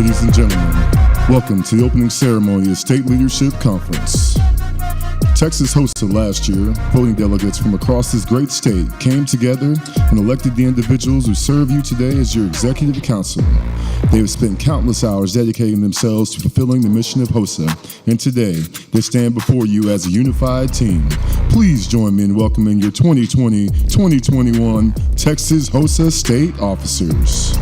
Ladies and gentlemen, welcome to the opening ceremony of State Leadership Conference. Texas hosted last year. Voting delegates from across this great state came together and elected the individuals who serve you today as your executive council. They have spent countless hours dedicating themselves to fulfilling the mission of Hosa, and today they stand before you as a unified team. Please join me in welcoming your 2020-2021 Texas Hosa State Officers.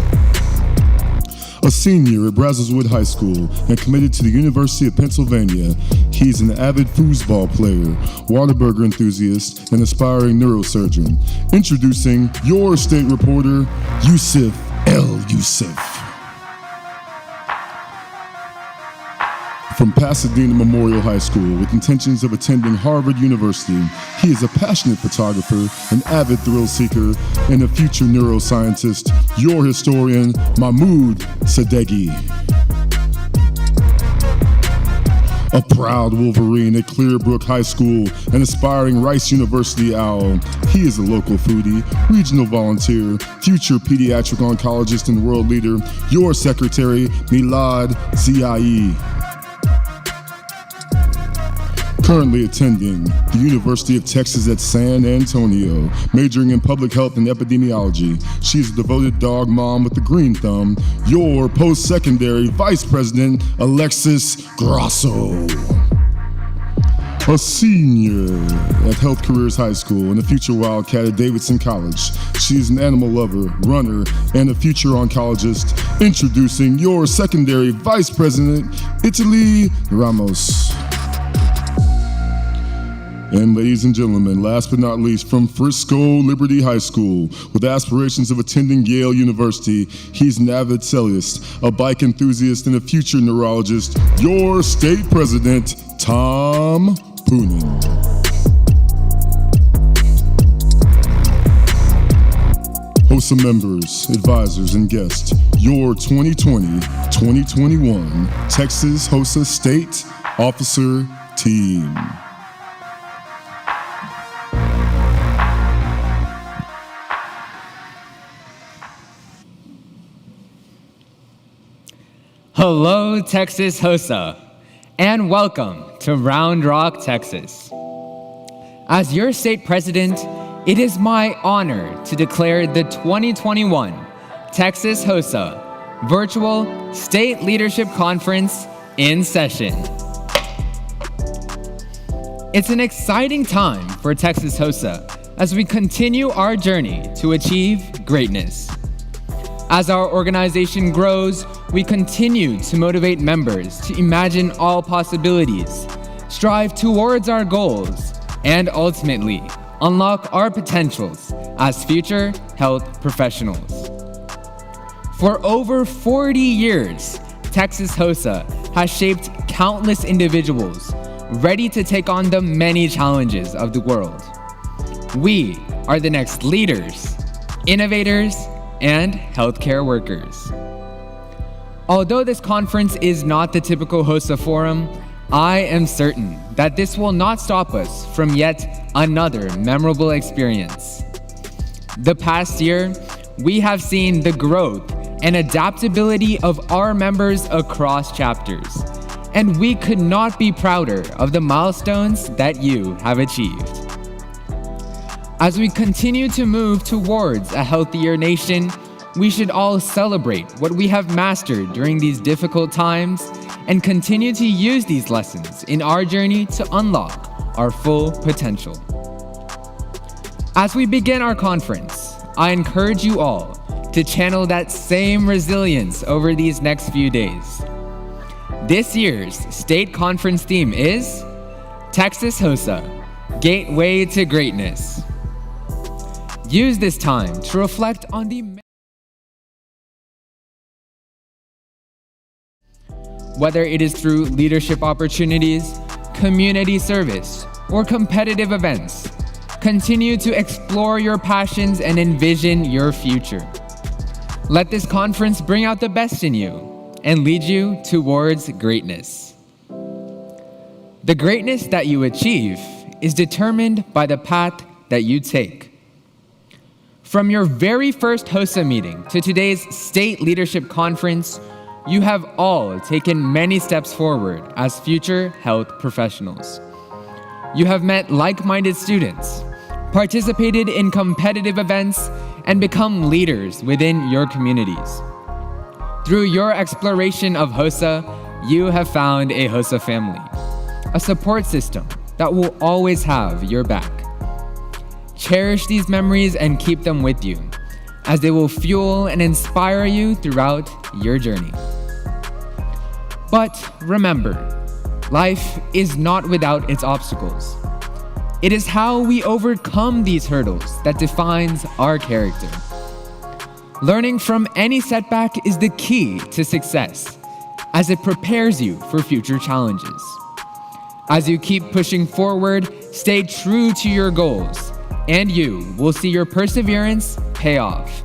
A senior at Brazzlerswood High School and committed to the University of Pennsylvania, he's an avid foosball player, Whataburger enthusiast, and aspiring neurosurgeon. Introducing your state reporter, Yusuf El Yusuf. From Pasadena Memorial High School with intentions of attending Harvard University, he is a passionate photographer, an avid thrill seeker, and a future neuroscientist, your historian, Mahmoud Sadeghi. A proud Wolverine at Clearbrook High School, an aspiring Rice University owl, he is a local foodie, regional volunteer, future pediatric oncologist and world leader, your secretary, Milad Ziai. Currently attending the University of Texas at San Antonio, majoring in public health and epidemiology. She is a devoted dog mom with the green thumb, your post-secondary Vice President, Alexis Grosso. A senior at Health Careers High School and a future Wildcat at Davidson College. She is an animal lover, runner, and a future oncologist. Introducing your secondary Vice President, Italy Ramos. And ladies and gentlemen, last but not least, from Frisco Liberty High School, with aspirations of attending Yale University, he's an avid celliest, a bike enthusiast, and a future neurologist, your state president, Tom Poonen. Hosa members, advisors, and guests, your 2020-2021 Texas Hosa State Officer Team. Hello, Texas Hosa, and welcome to Round Rock, Texas. As your state president, it is my honor to declare the 2021 Texas Hosa Virtual State Leadership Conference in session. It's an exciting time for Texas Hosa as we continue our journey to achieve greatness. As our organization grows, we continue to motivate members to imagine all possibilities, strive towards our goals, and ultimately unlock our potentials as future health professionals. For over 40 years, Texas Hosa has shaped countless individuals ready to take on the many challenges of the world. We are the next leaders, innovators, and healthcare workers. Although this conference is not the typical Hosa forum, I am certain that this will not stop us from yet another memorable experience. The past year, we have seen the growth and adaptability of our members across chapters, and we could not be prouder of the milestones that you have achieved. As we continue to move towards a healthier nation, we should all celebrate what we have mastered during these difficult times and continue to use these lessons in our journey to unlock our full potential. As we begin our conference, I encourage you all to channel that same resilience over these next few days. This year's state conference theme is Texas Hosa, Gateway to Greatness. Use this time to reflect on whether it is through leadership opportunities, community service, or competitive events, continue to explore your passions and envision your future. Let this conference bring out the best in you and lead you towards greatness. The greatness that you achieve is determined by the path that you take. From your very first Hosa meeting to today's State Leadership Conference, You have all taken many steps forward as future health professionals. You have met like-minded students, participated in competitive events, and become leaders within your communities. Through your exploration of Hosa, you have found a Hosa family, a support system that will always have your back. Cherish these memories and keep them with you, as they will fuel and inspire you throughout your journey. But remember, life is not without its obstacles. It is how we overcome these hurdles that defines our character. Learning from any setback is the key to success, as it prepares you for future challenges. As you keep pushing forward, stay true to your goals, and you will see your perseverance pay off.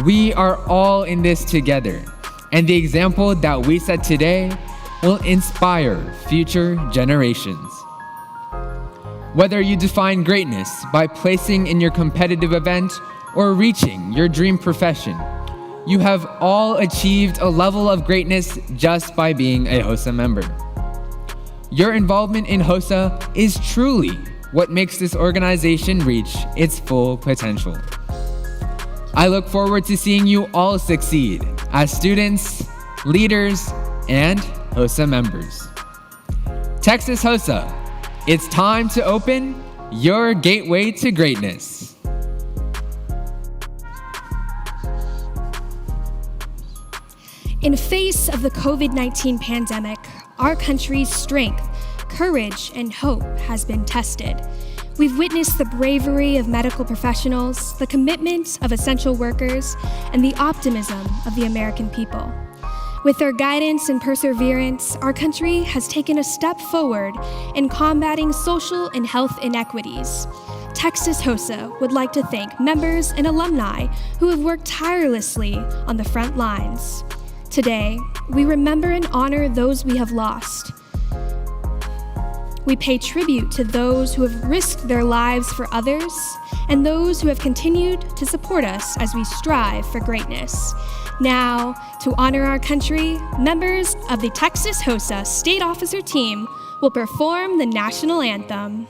We are all in this together, and the example that we set today will inspire future generations. Whether you define greatness by placing in your competitive event or reaching your dream profession, you have all achieved a level of greatness just by being a Hosa member. Your involvement in Hosa is truly what makes this organization reach its full potential. I look forward to seeing you all succeed as students, leaders, and Hosa members. Texas Hosa, it's time to open your gateway to greatness. In face of the COVID-19 pandemic, our country's strength, courage, and hope has been tested. We've witnessed the bravery of medical professionals, the commitment of essential workers, and the optimism of the American people. With their guidance and perseverance, our country has taken a step forward in combating social and health inequities. Texas Hosa would like to thank members and alumni who have worked tirelessly on the front lines. Today, we remember and honor those we have lost. We pay tribute to those who have risked their lives for others and those who have continued to support us as we strive for greatness. Now, to honor our country, members of the Texas Hosa State Officer Team will perform the national anthem.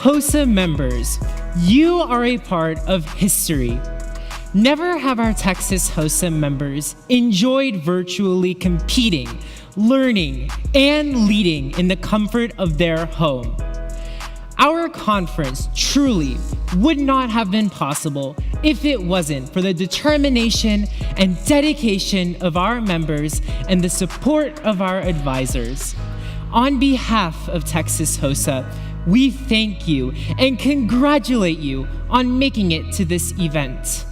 Hosa members, you are a part of history. Never have our Texas Hosa members enjoyed virtually competing, learning, and leading in the comfort of their home. Our conference truly would not have been possible if it wasn't for the determination and dedication of our members and the support of our advisors. On behalf of Texas Hosa, we thank you and congratulate you on making it to this event.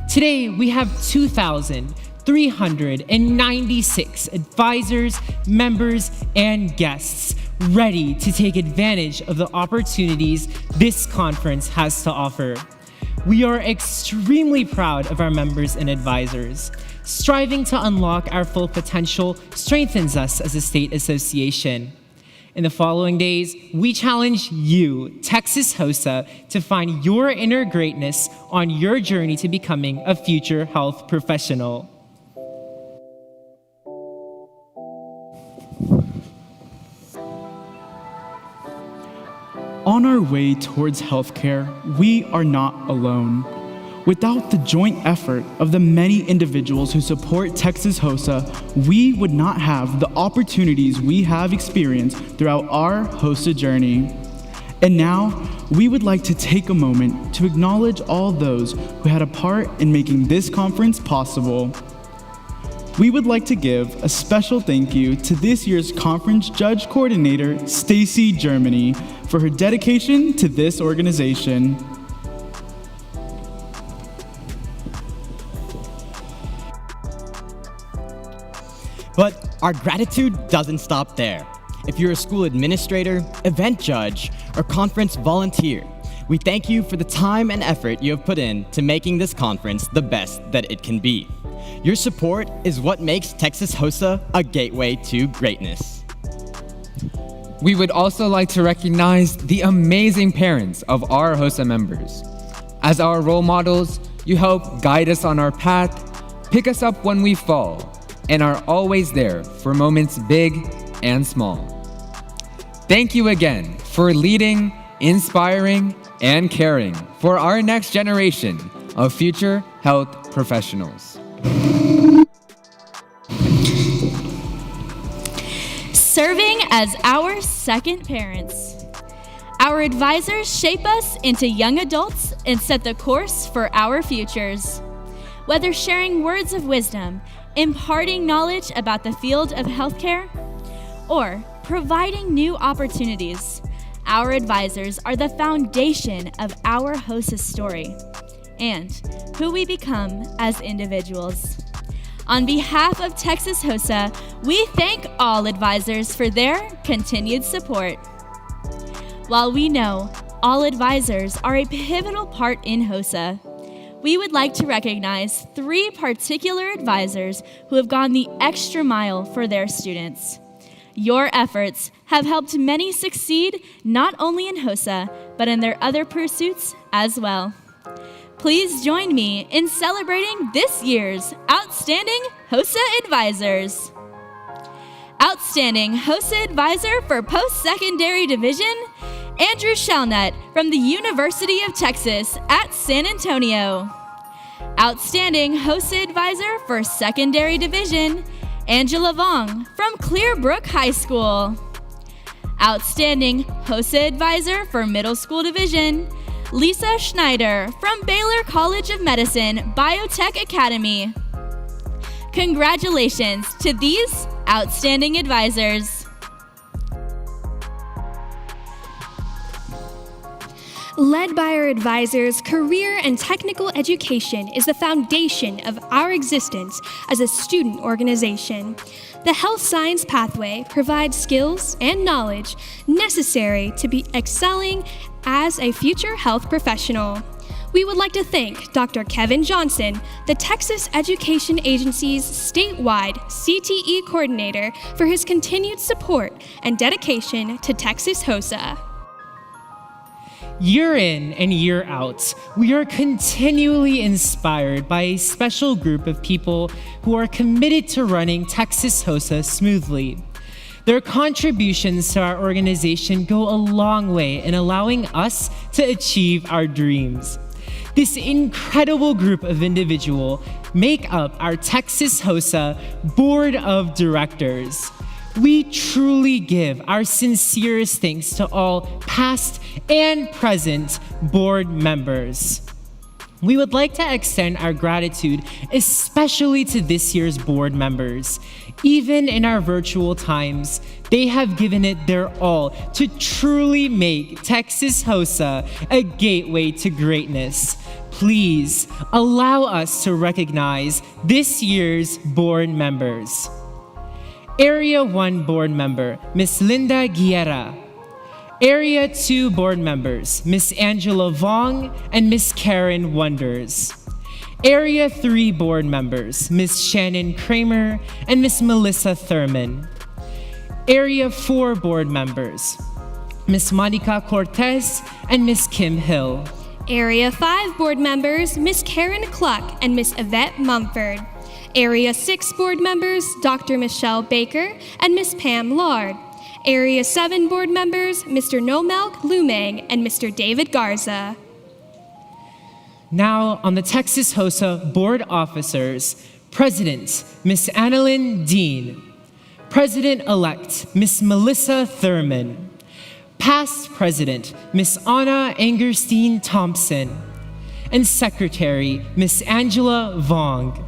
Today, we have 2,396 advisors, members, and guests ready to take advantage of the opportunities this conference has to offer. we are extremely proud of our members and advisors. Striving to unlock our full potential strengthens us as a state association. In the following days, we challenge you, Texas Hosa, to find your inner greatness on your journey to becoming a future health professional. On our way towards healthcare, we are not alone. Without the joint effort of the many individuals who support Texas Hosa, we would not have the opportunities we have experienced throughout our Hosa journey. And now, we would like to take a moment to acknowledge all those who had a part in making this conference possible. We would like to give a special thank you to this year's conference judge coordinator, Stacy Germany, for her dedication to this organization. But our gratitude doesn't stop there. If you're a school administrator, event judge, or conference volunteer, we thank you for the time and effort you have put in to making this conference the best that it can be. Your support is what makes Texas Hosa a gateway to greatness. We would also like to recognize the amazing parents of our Hosa members. As our role models, you help guide us on our path, pick us up when we fall, and are always there for moments big and small. Thank you again for leading, inspiring, and caring for our next generation of future health professionals. Serving as our second parents. Our advisors shape us into young adults and set the course for our futures. Whether sharing words of wisdom, imparting knowledge about the field of healthcare, or providing new opportunities, our advisors are the foundation of our Hosa story and who we become as individuals. On behalf of Texas Hosa, we thank all advisors for their continued support. While we know all advisors are a pivotal part in Hosa, we would like to recognize 3 particular advisors who have gone the extra mile for their students. Your efforts have helped many succeed not only in Hosa, but in their other pursuits as well. Please join me in celebrating this year's Outstanding Hosa Advisors. Outstanding Hosa Advisor for Post-Secondary Division, Andrew Shelnut from the University of Texas at San Antonio. Outstanding Hosa Advisor for Secondary Division, Angela Vong from Clearbrook High School. Outstanding Hosa Advisor for Middle School Division, Lisa Schneider from Baylor College of Medicine Biotech Academy. Congratulations to these outstanding advisors. Led by our advisors, career and technical education is the foundation of our existence as a student organization. The health science pathway provides skills and knowledge necessary to be excelling as a future health professional. We would like to thank Dr. Kevin Johnson, the Texas Education Agency's statewide CTE coordinator, for his continued support and dedication to Texas Hosa. Year in and year out, we are continually inspired by a special group of people who are committed to running Texas Hosa smoothly. Their contributions to our organization go a long way in allowing us to achieve our dreams. This incredible group of individuals make up our Texas Hosa Board of Directors. We truly give our sincerest thanks to all past and present board members. We would like to extend our gratitude especially to this year's board members. Even in our virtual times, they have given it their all to truly make Texas Hosa a gateway to greatness. Please allow us to recognize this year's board members. Area 1 Board Member, Ms. Linda Guerra. Area 2 board members, Miss Angela Vong and Miss Karen Wonders. Area 3 board members, Miss Shannon Kramer and Miss Melissa Thurman. Area 4 board members, Miss Monica Cortez and Miss Kim Hill. Area 5 board members, Miss Karen Cluck and Miss Yvette Mumford. Area 6 board members, Dr. Michelle Baker and Miss Pam Lard. Area 7 board members, Mr. Nomelk Lumang and Mr. David Garza. Now on the Texas HOSA board officers, President, Miss Annalyn Dean. President-elect, Miss Melissa Thurman. Past President, Miss Anna Angerstein Thompson. And Secretary, Miss Angela Vong.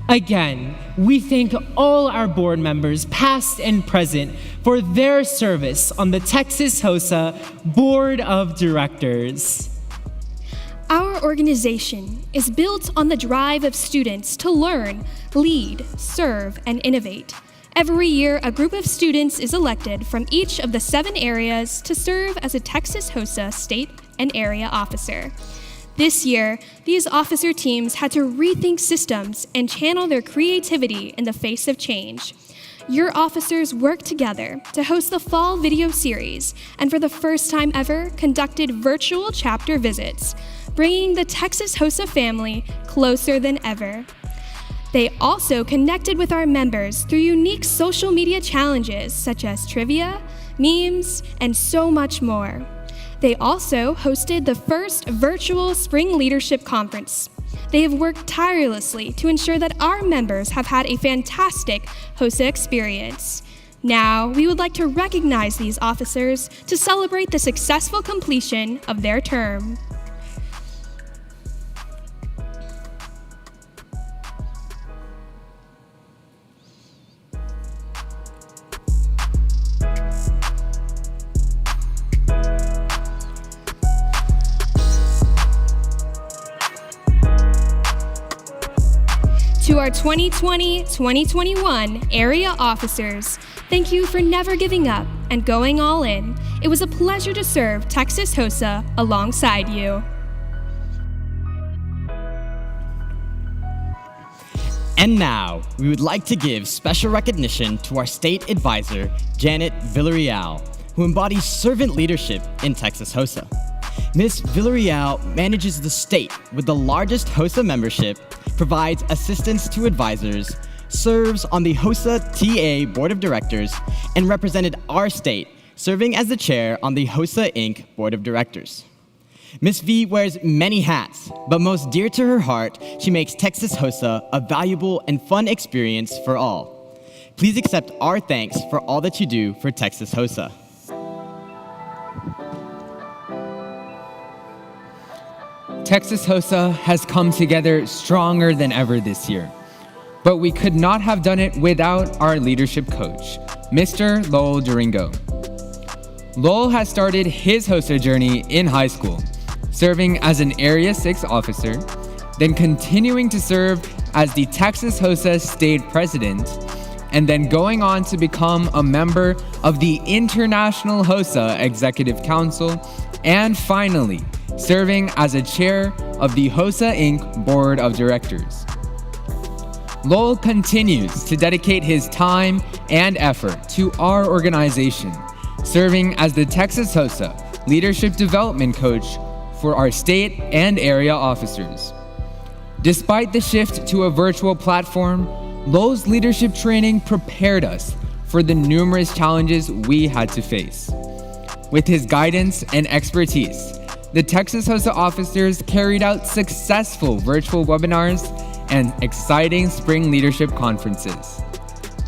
Again, we thank all our board members, past and present, for their service on the Texas HOSA Board of Directors. Our organization is built on the drive of students to learn, lead, serve, and innovate. Every year, a group of students is elected from each of the 7 areas to serve as a Texas HOSA state and area officer. This year, these officer teams had to rethink systems and channel their creativity in the face of change. Your officers worked together to host the fall video series and for the first time ever conducted virtual chapter visits, bringing the Texas HOSA family closer than ever. They also connected with our members through unique social media challenges such as trivia, memes, and so much more. They also hosted the first virtual Spring Leadership Conference. They have worked tirelessly to ensure that our members have had a fantastic HOSA experience. Now, we would like to recognize these officers to celebrate the successful completion of their term. To our 2020-2021 area officers, thank you for never giving up and going all in. It was a pleasure to serve Texas HOSA alongside you. And now, we would like to give special recognition to our state advisor, Janet Villarre, who embodies servant leadership in Texas HOSA. Ms. Villarre manages the state with the largest HOSA membership, provides assistance to advisors, serves on the HOSA TA Board of Directors, and represented our state, serving as the chair on the HOSA Inc. Board of Directors. Ms. V wears many hats, but most dear to her heart, she makes Texas HOSA a valuable and fun experience for all. Please accept our thanks for all that you do for Texas HOSA. Texas HOSA has come together stronger than ever this year, but we could not have done it without our leadership coach, Mr. Lowell Duringo. Lowell has started his HOSA journey in high school, serving as an Area 6 officer, then continuing to serve as the Texas HOSA state president, and then going on to become a member of the International HOSA Executive Council, and finally, serving as a chair of the HOSA Inc. Board of Directors. Lowell continues to dedicate his time and effort to our organization, serving as the Texas HOSA Leadership Development Coach for our state and area officers. Despite the shift to a virtual platform, Lowell's leadership training prepared us for the numerous challenges we had to face. With his guidance and expertise, the Texas HOSA officers carried out successful virtual webinars and exciting spring leadership conferences.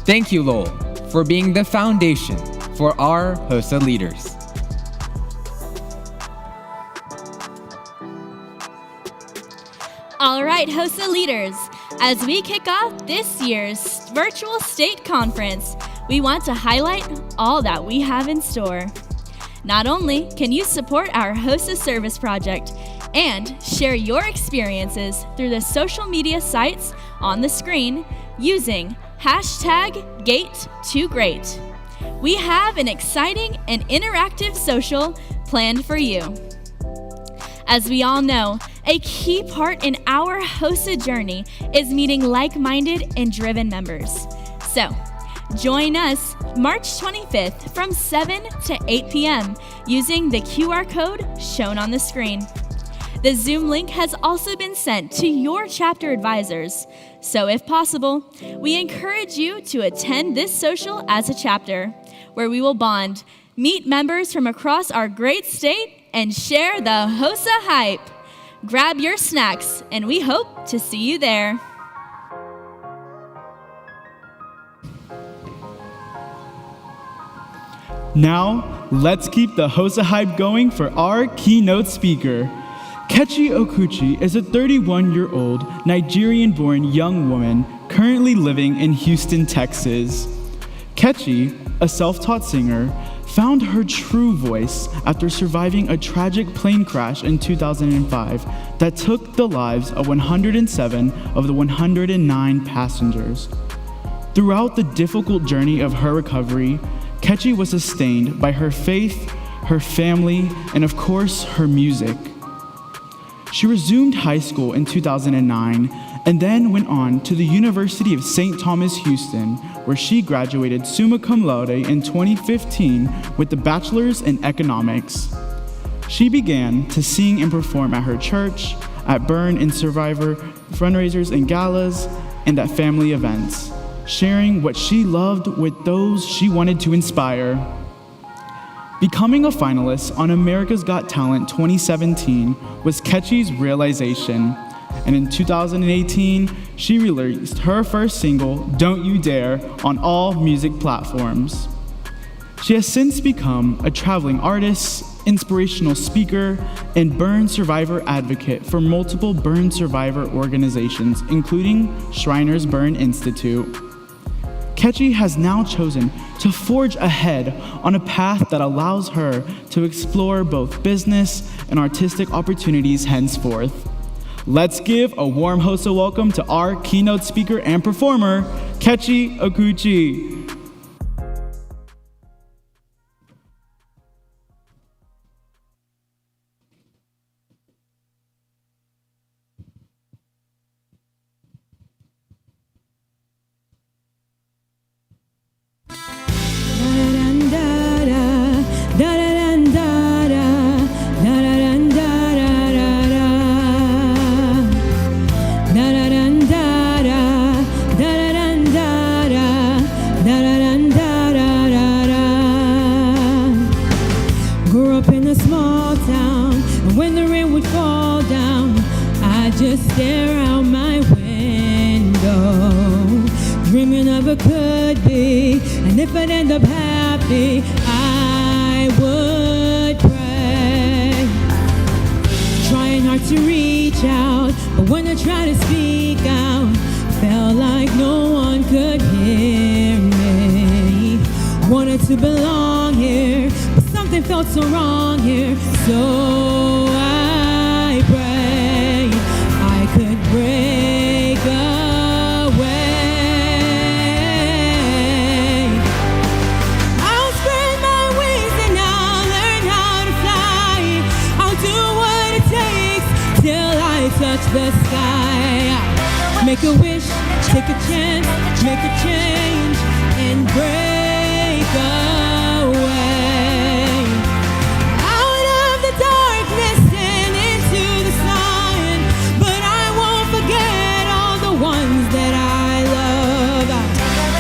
Thank you, Lowell, for being the foundation for our HOSA leaders. All right, HOSA leaders, as we kick off this year's virtual state conference, we want to highlight all that we have in store. Not only can you support our HOSA service project and share your experiences through the social media sites on the screen using #Gate2Great. we have an exciting and interactive social planned for you. As we all know, a key part in our Hosa journey is meeting like-minded and driven members. So, join us March 25th from 7 to 8 p.m. using the QR code shown on the screen. The Zoom link has also been sent to your chapter advisors, so if possible, we encourage you to attend this social as a chapter, where we will bond, meet members from across our great state, and share the Hosa hype. Grab your snacks, and we hope to see you there. Now, let's keep the Hosa hype going for our keynote speaker. Kechi Okuchi is a 31-year-old Nigerian-born young woman currently living in Houston, Texas. Kechi, a self-taught singer, found her true voice after surviving a tragic plane crash in 2005 that took the lives of 107 of the 109 passengers. Throughout the difficult journey of her recovery, Kechi was sustained by her faith, her family, and of course, her music. She resumed high school in 2009 and then went on to the University of St. Thomas, Houston, where she graduated summa cum laude in 2015 with a bachelor's in economics. She began to sing and perform at her church, at Burn and Survivor fundraisers and galas, and at family events, sharing what she loved with those she wanted to inspire. Becoming a finalist on America's Got Talent 2017 was Kechi's realization, and in 2018, she released her first single, Don't You Dare, on all music platforms. She has since become a traveling artist, inspirational speaker, and burn survivor advocate for multiple burn survivor organizations, including Shriners Burn Institute. Kechi has now chosen to forge ahead on a path that allows her to explore both business and artistic opportunities henceforth. Let's give a warm Hosa welcome to our keynote speaker and performer, Kechi Okuchi. Grew up in a small town, and when the rain would fall down, I just stare out my window, dreaming of a could be, and if I'd end up happy, I would pray. Trying hard to reach out, but when I try to speak out, felt like no one could hear me. Wanted to belong here, but something felt so wrong here, so I prayed I could break away. I'll spread my wings and I'll learn how to fly. I'll do what it takes till I touch the sky. Make a wish, take a chance, make a change, and break away. Out of the darkness and into the sun, but I won't forget all the ones that I love.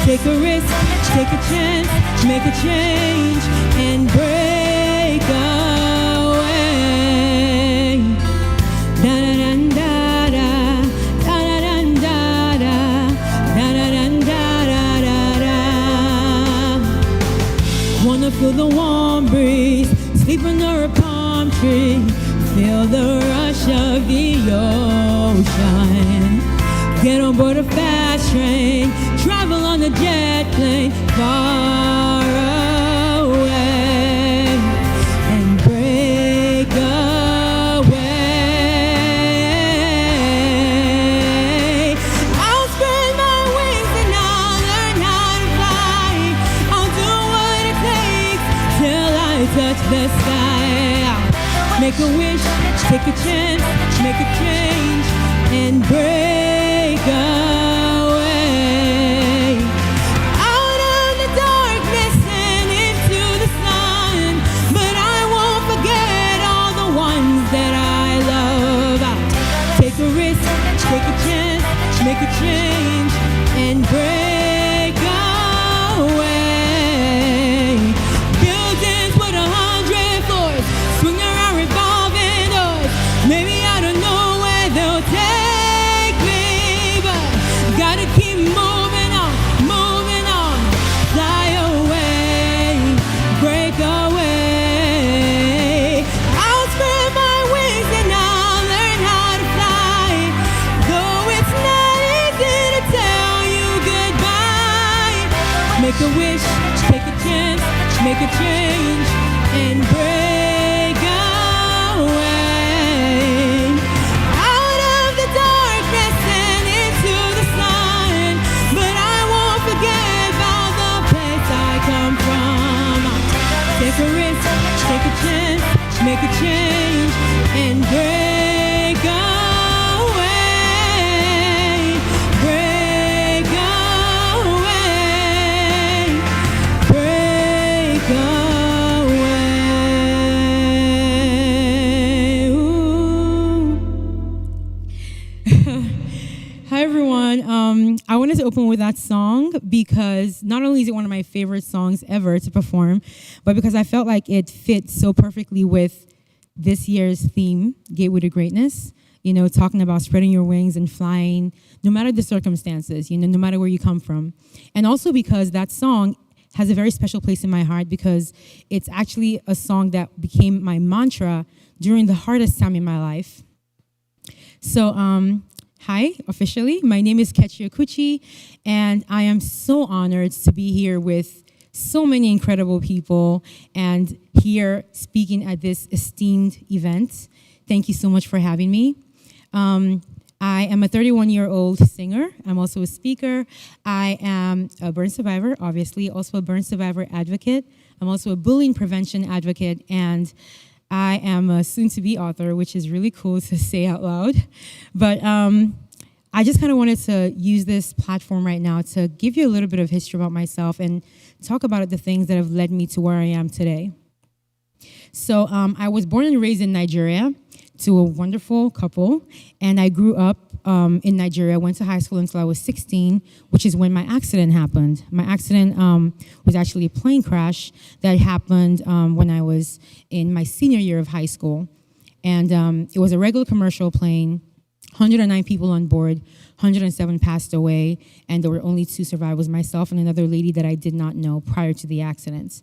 Take a risk, take a chance, make a change, and break away. Da-da-da-da-da. Wanna feel the warm breeze, sleep under a palm tree, feel the rush of the ocean. Get on board a fast train, travel on a jet plane far away, and break away. I'll spread my wings and I'll learn how to fly. I'll do what it make a wish, take a chance, make a change, and break away. Out of the darkness and into the sun, but I won't forget all the ones that I love. Take a risk, take a chance, make a change, and break away. Buildings with 100 floors, swing around revolving doors. Maybe I don't know where they'll take me, but gotta keep moving on, fly away, break away. I'll spread my wings and I'll learn how to fly, though it's not easy to tell you goodbye. Make a wish, take a chance, make a change, and break away. Out of the darkness and into the sun, but I won't forget about the place I come from. Take a risk, take a chance, make a change, and break away. Break away. Break away. Ooh. Hi everyone. I wanted to open with that song because not only is it one of my favorite songs ever to perform, but because I felt like it fit so perfectly with this year's theme, Gateway to Greatness. You know, talking about spreading your wings and flying, no matter the circumstances, you know, no matter where you come from. And also because that song has a very special place in my heart because it's actually a song that became my mantra during the hardest time in my life. So, hi, officially. My name is Kechi Okuchi, and I am so honored to be here with so many incredible people and here speaking at this esteemed event. Thank you so much for having me. I am a 31-year-old singer. I'm also a speaker. I am a burn survivor, obviously, also a burn survivor advocate. I'm also a bullying prevention advocate, and I am a soon-to-be author, which is really cool to say out loud. But I just kind of wanted to use this platform right now to give you a little bit of history about myself and talk about the things that have led me to where I am today. So I was born and raised in Nigeria to a wonderful couple, and I grew up in Nigeria, went to high school until I was 16, which is when my accident happened. My accident was actually a plane crash that happened when I was in my senior year of high school. And it was a regular commercial plane, 109 people on board, 107 passed away, and there were only 2 survivors, myself and another lady that I did not know prior to the accident.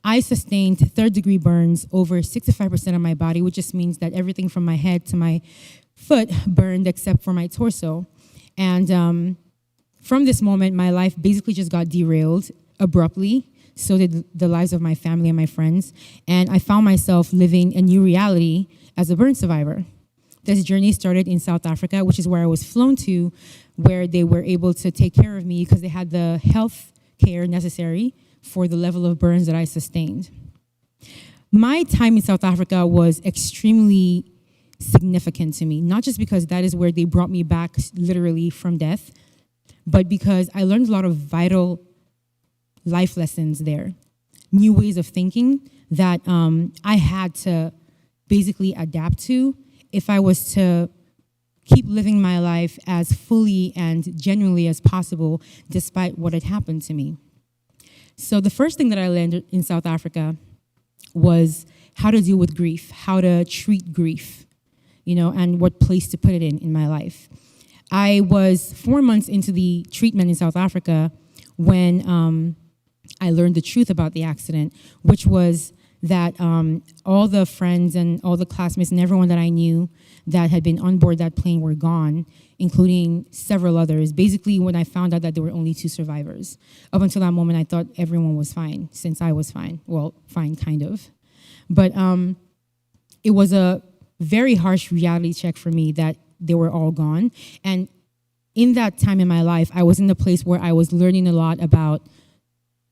I sustained 3rd-degree burns over 65% of my body, which just means that everything from my head to my foot burned except for my torso. And from this moment, my life basically just got derailed abruptly. So did the lives of my family and my friends. And I found myself living a new reality as a burn survivor. This journey started in South Africa, which is where I was flown to, where they were able to take care of me because they had the health care necessary for the level of burns that I sustained. My time in South Africa was extremely significant to me, not just because that is where they brought me back literally from death, but because I learned a lot of vital life lessons there, new ways of thinking that I had to basically adapt to if I was to keep living my life as fully and genuinely as possible despite what had happened to me. So the first thing that I learned in South Africa was how to deal with grief, how to treat grief, you know, and what place to put it in my life. I was 4 months into the treatment in South Africa when I learned the truth about the accident, which was that all the friends and all the classmates and everyone that I knew that had been on board that plane were gone, including several others. Basically, when I found out that there were only 2 survivors. Up until that moment, I thought everyone was fine, since I was fine. Well, fine, kind of. But it was a very harsh reality check for me that they were all gone. And in that time in my life, I was in a place where I was learning a lot about,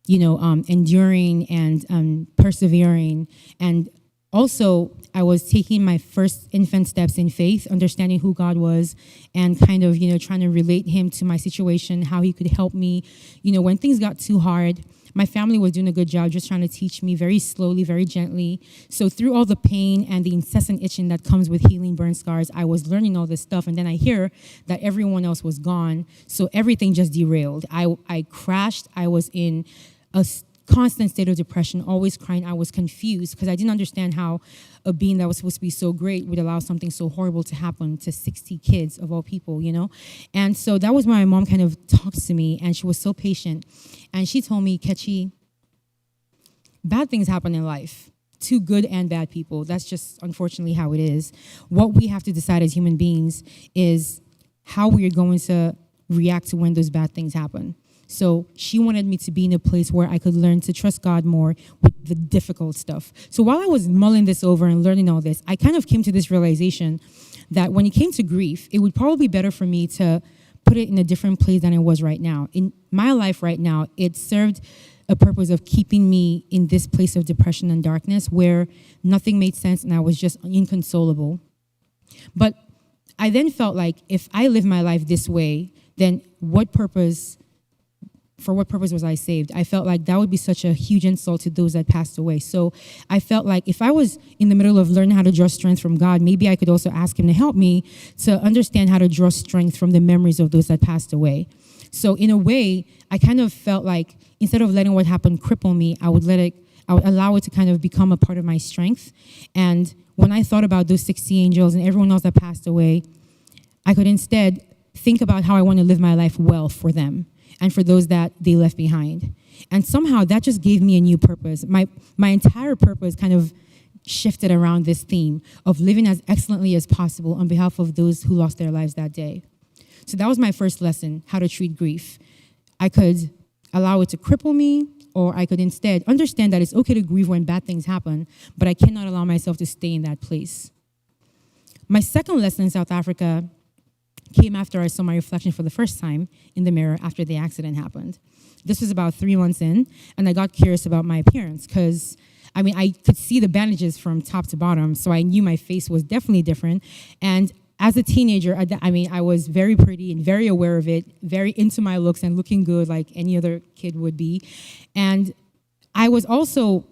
you know, enduring and persevering and also, I was taking my first infant steps in faith, understanding who God was, and kind of, trying to relate him to my situation, how he could help me. When things got too hard, my family was doing a good job just trying to teach me very slowly, very gently. So through all the pain and the incessant itching that comes with healing burn scars, I was learning all this stuff. And then I hear that everyone else was gone. So everything just derailed. I crashed. I was in a constant state of depression, always crying. I was confused because I didn't understand how a being that was supposed to be so great would allow something so horrible to happen to 60 kids of all people, And so that was when my mom kind of talked to me, and she was so patient. And she told me, Kechi, bad things happen in life to good and bad people. That's just unfortunately how it is. What we have to decide as human beings is how we are going to react to when those bad things happen. So she wanted me to be in a place where I could learn to trust God more with the difficult stuff. So while I was mulling this over and learning all this, I kind of came to this realization that when it came to grief, it would probably be better for me to put it in a different place than it was right now. In my life right now, it served a purpose of keeping me in this place of depression and darkness where nothing made sense and I was just inconsolable. But I then felt like if I live my life this way, then for what purpose was I saved? I felt like that would be such a huge insult to those that passed away. So I felt like if I was in the middle of learning how to draw strength from God, maybe I could also ask him to help me to understand how to draw strength from the memories of those that passed away. So in a way, I kind of felt like instead of letting what happened cripple me, I would allow it to kind of become a part of my strength. And when I thought about those 60 angels and everyone else that passed away, I could instead think about how I want to live my life well for them and for those that they left behind. And somehow that just gave me a new purpose. My entire purpose kind of shifted around this theme of living as excellently as possible on behalf of those who lost their lives that day. So that was my first lesson, how to treat grief. I could allow it to cripple me, or I could instead understand that it's okay to grieve when bad things happen, but I cannot allow myself to stay in that place. My second lesson in South Africa came after I saw my reflection for the first time in the mirror after the accident happened. This was about 3 months in, and I got curious about my appearance because, I could see the bandages from top to bottom, so I knew my face was definitely different. And as a teenager, I was very pretty and very aware of it, very into my looks and looking good like any other kid would be. And I was also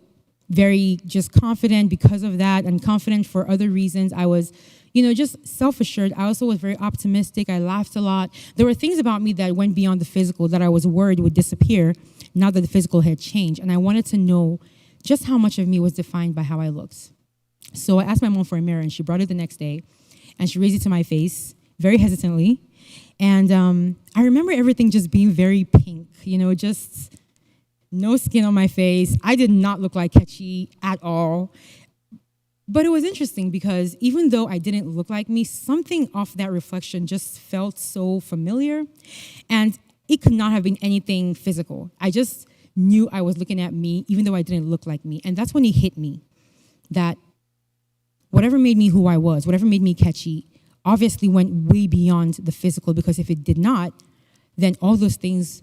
very just confident because of that, and confident for other reasons. I was just self-assured. I also was very optimistic. I laughed a lot. There were things about me that went beyond the physical that I was worried would disappear now that the physical had changed. And I wanted to know just how much of me was defined by how I looked. So I asked my mom for a mirror, and she brought it the next day. And she raised it to my face very hesitantly. And I remember everything just being very pink, just no skin on my face. I did not look like Kechi at all. But it was interesting because even though I didn't look like me, something off that reflection just felt so familiar. And it could not have been anything physical. I just knew I was looking at me, even though I didn't look like me. And that's when it hit me that whatever made me who I was, whatever made me Kechi, obviously went way beyond the physical, because if it did not, then all those things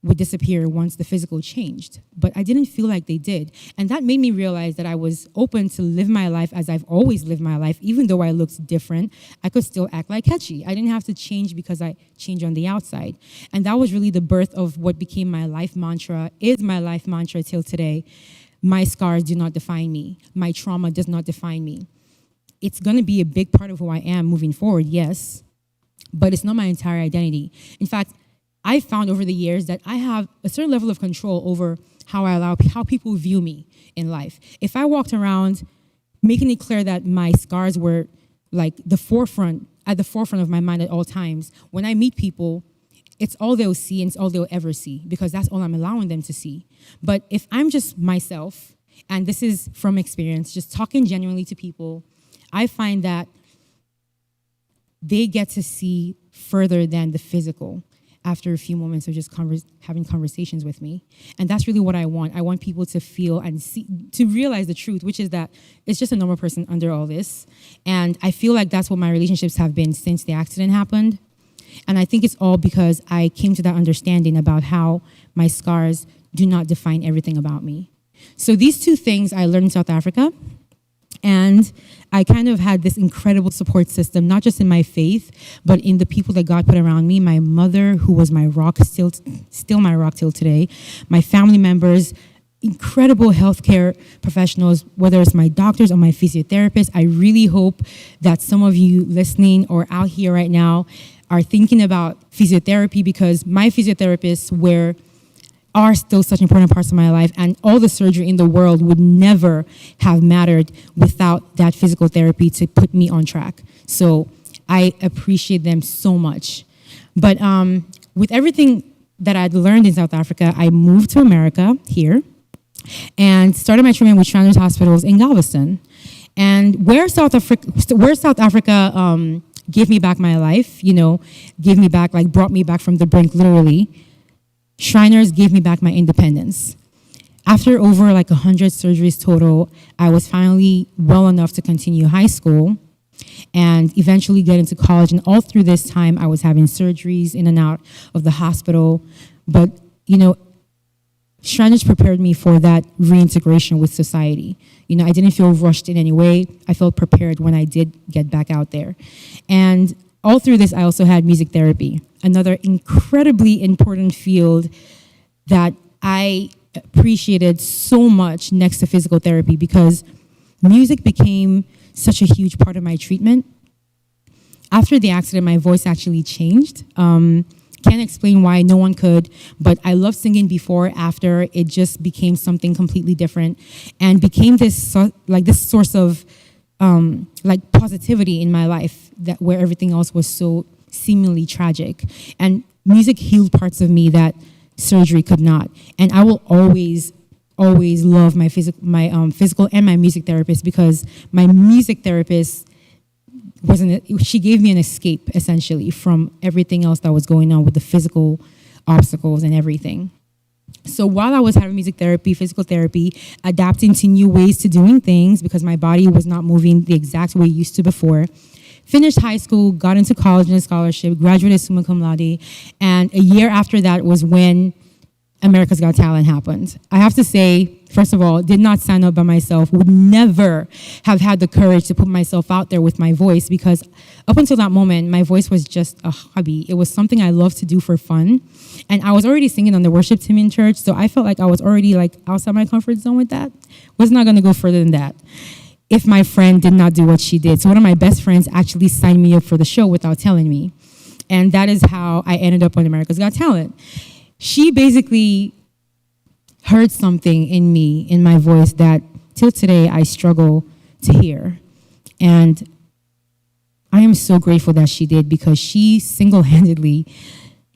would disappear once the physical changed. But I didn't feel like they did. And that made me realize that I was open to live my life as I've always lived my life. Even though I looked different, I could still act like Kechi. I didn't have to change because I changed on the outside. And that was really the birth of what became my life mantra, is my life mantra till today. My scars do not define me. My trauma does not define me. It's going to be a big part of who I am moving forward, yes, but it's not my entire identity. In fact, I found over the years that I have a certain level of control over how people view me in life. If I walked around making it clear that my scars were like at the forefront of my mind at all times, when I meet people, it's all they'll see and it's all they'll ever see, because that's all I'm allowing them to see. But if I'm just myself, and this is from experience, just talking genuinely to people, I find that they get to see further than the physical after a few moments of just having conversations with me. And that's really what I want. I want people to feel and see, to realize the truth, which is that it's just a normal person under all this. And I feel like that's what my relationships have been since the accident happened. And I think it's all because I came to that understanding about how my scars do not define everything about me. So these two things I learned in South Africa. And I kind of had this incredible support system, not just in my faith, but in the people that God put around me. My mother, who was my rock, still my rock till today. My family members, incredible healthcare professionals, whether it's my doctors or my physiotherapists. I really hope that some of you listening or out here right now are thinking about physiotherapy, because my physiotherapists are still such important parts of my life, and all the surgery in the world would never have mattered without that physical therapy to put me on track. So I appreciate them so much. But with everything that I'd learned in South Africa, I moved to America here and started my treatment with Shriners Hospitals in Galveston. And where South Africa gave me back my life, brought me back from the brink, literally, Shriners gave me back my independence. After over 100 surgeries total, I was finally well enough to continue high school and eventually get into college. And all through this time, I was having surgeries in and out of the hospital. But, Shriners prepared me for that reintegration with society. I didn't feel rushed in any way. I felt prepared when I did get back out there. And all through this, I also had music therapy, another incredibly important field that I appreciated so much next to physical therapy, because music became such a huge part of my treatment. After the accident, my voice actually changed. Can't explain why, no one could, but I loved singing before. After, it just became something completely different and became this source of positivity in my life, that where everything else was so seemingly tragic. And music healed parts of me that surgery could not. And I will always love my physical and my music therapist, because my music therapist she gave me an escape, essentially, from everything else that was going on with the physical obstacles and everything. So while I was having music therapy, physical therapy, adapting to new ways to doing things, because my body was not moving the exact way it used to before, finished high school, got into college in a scholarship, graduated summa cum laude, and a year after that was when America's Got Talent happened. I have to say, first of all, did not sign up by myself, would never have had the courage to put myself out there with my voice, because up until that moment, my voice was just a hobby. It was something I loved to do for fun. And I was already singing on the worship team in church, so I felt like I was already outside my comfort zone with that. Was not gonna go further than that if my friend did not do what she did. So one of my best friends actually signed me up for the show without telling me. And that is how I ended up on America's Got Talent. She basically heard something in me, in my voice, that till today I struggle to hear. And I am so grateful that she did, because she single-handedly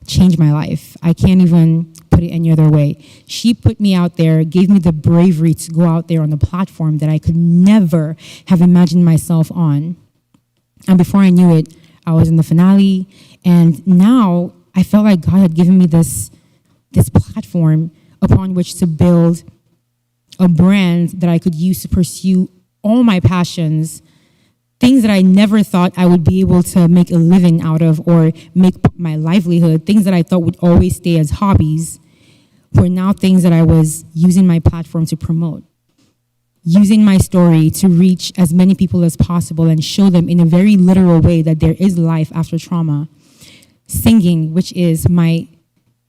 changed my life. I can't even put it any other way. She put me out there, gave me the bravery to go out there on a platform that I could never have imagined myself on. And before I knew it, I was in the finale. And now I felt like God had given me this platform upon which to build a brand that I could use to pursue all my passions, things that I never thought I would be able to make a living out of or make my livelihood, things that I thought would always stay as hobbies, were now things that I was using my platform to promote, using my story to reach as many people as possible and show them in a very literal way that there is life after trauma. Singing, which is my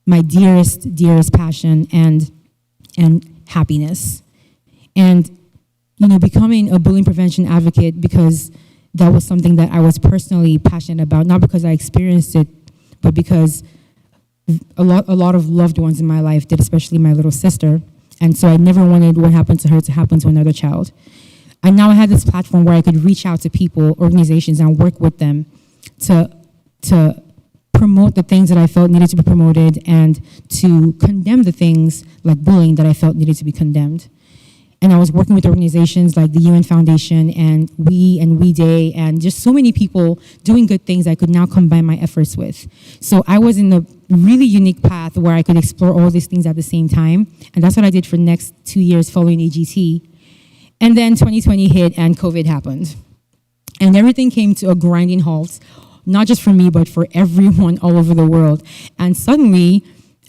dearest passion and happiness. And, becoming a bullying prevention advocate, because that was something that I was personally passionate about, not because I experienced it, but because a lot of loved ones in my life did, especially my little sister. And so I never wanted what happened to her to happen to another child. And now I had this platform where I could reach out to people, organizations, and work with them to promote the things that I felt needed to be promoted, and to condemn the things like bullying that I felt needed to be condemned. And I was working with organizations like the UN Foundation and We Day, and just so many people doing good things I could now combine my efforts with. So I was in a really unique path where I could explore all these things at the same time. And that's what I did for the next 2 years following AGT. And then 2020 hit and COVID happened. And everything came to a grinding halt, not just for me, but for everyone all over the world. And suddenly,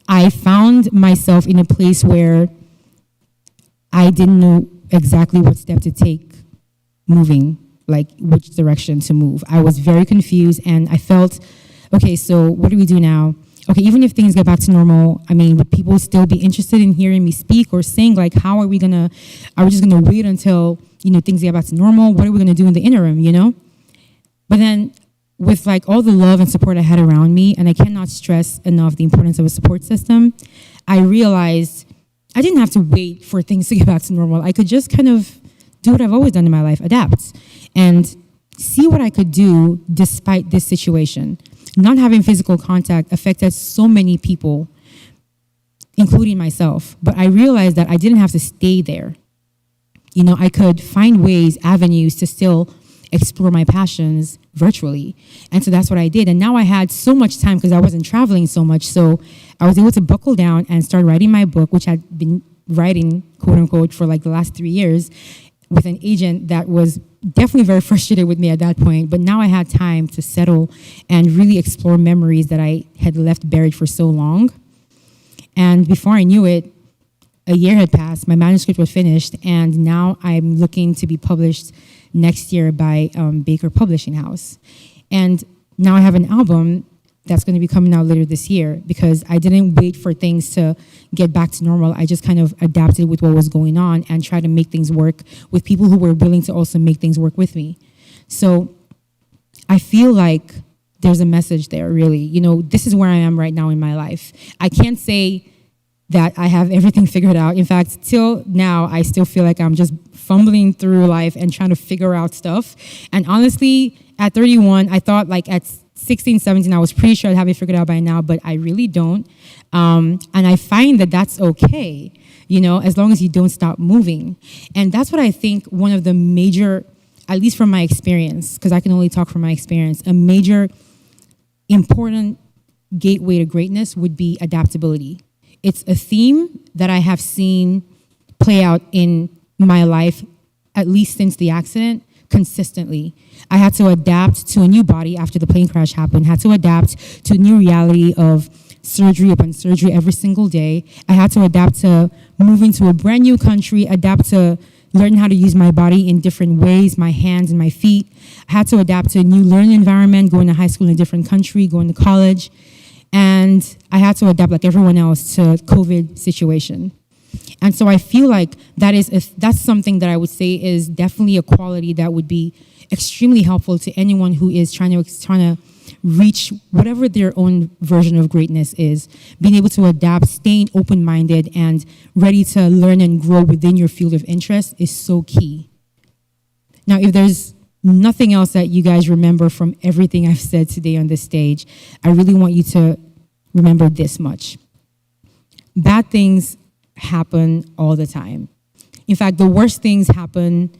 I found myself in a place where I didn't know exactly what step to take moving, like which direction to move. I was very confused, and I felt, okay, so what do we do now? Okay, even if things get back to normal, I mean, would people still be interested in hearing me speak or sing? Like, how are we just gonna wait until, things get back to normal? What are we gonna do in the interim, But then with like all the love and support I had around me, and I cannot stress enough the importance of a support system, I realized I didn't have to wait for things to get back to normal. I could just kind of do what I've always done in my life, adapt, and see what I could do despite this situation. Not having physical contact affected so many people, including myself. But I realized that I didn't have to stay there. I could find ways, avenues to still explore my passions virtually. And so that's what I did. And now I had so much time because I wasn't traveling so much. So I was able to buckle down and start writing my book, which I'd been writing, quote unquote, for like the last 3 years with an agent that was definitely very frustrated with me at that point. But now I had time to settle and really explore memories that I had left buried for so long. And before I knew it, a year had passed, my manuscript was finished, and now I'm looking to be published next year by Baker Publishing House. And now I have an album that's going to be coming out later this year because I didn't wait for things to get back to normal. I just kind of adapted with what was going on and tried to make things work with people who were willing to also make things work with me. So I feel like there's a message there, really. This is where I am right now in my life. I can't say that I have everything figured out. In fact, till now, I still feel like I'm just fumbling through life and trying to figure out stuff. And honestly, at 31, I thought like at 16, 17, I was pretty sure I'd have it figured out by now, but I really don't. And I find that that's okay, as long as you don't stop moving. And that's what I think one of the major, at least from my experience, because I can only talk from my experience, a major important gateway to greatness would be adaptability. It's a theme that I have seen play out in my life, at least since the accident, consistently. I had to adapt to a new body after the plane crash happened, had to adapt to a new reality of surgery upon surgery every single day. I had to adapt to moving to a brand new country, adapt to learning how to use my body in different ways, my hands and my feet. I had to adapt to a new learning environment, going to high school in a different country, going to college. And I had to adapt like everyone else to COVID situation. And so I feel like that's something that I would say is definitely a quality that would be extremely helpful to anyone who is trying to reach whatever their own version of greatness is. Being able to adapt, staying open-minded, and ready to learn and grow within your field of interest is so key. Now, if there's nothing else that you guys remember from everything I've said today on this stage, I really want you to remember this much. Bad things happen all the time. In fact, the worst things happen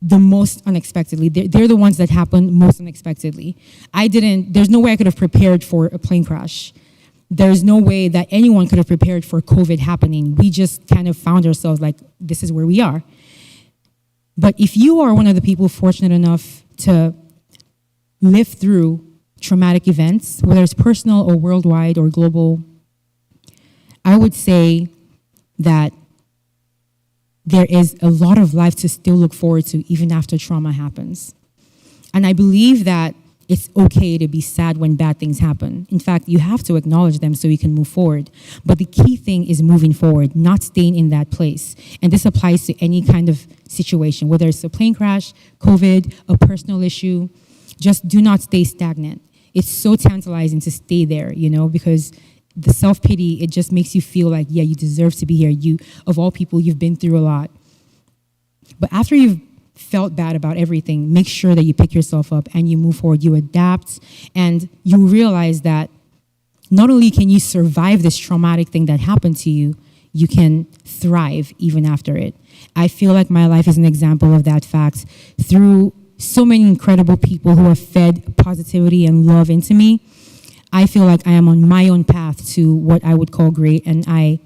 the most unexpectedly. They're the ones that happen most unexpectedly. There's no way I could have prepared for a plane crash. There's no way that anyone could have prepared for COVID happening. We just kind of found ourselves like, this is where we are. But if you are one of the people fortunate enough to live through traumatic events, whether it's personal or worldwide or global, I would say that there is a lot of life to still look forward to even after trauma happens. And I believe that it's okay to be sad when bad things happen. In fact, you have to acknowledge them so you can move forward. But the key thing is moving forward, not staying in that place. And this applies to any kind of situation, whether it's a plane crash, COVID, a personal issue. Just do not stay stagnant. It's so tantalizing to stay there, because the self-pity, it just makes you feel like, yeah, you deserve to be here. You, of all people, you've been through a lot. But after you've felt bad about everything, make sure that you pick yourself up and you move forward, you adapt, and you realize that not only can you survive this traumatic thing that happened to you, you can thrive even after it. I feel like my life is an example of that fact through so many incredible people who have fed positivity and love into me. I feel like I am on my own path to what I would call great, and I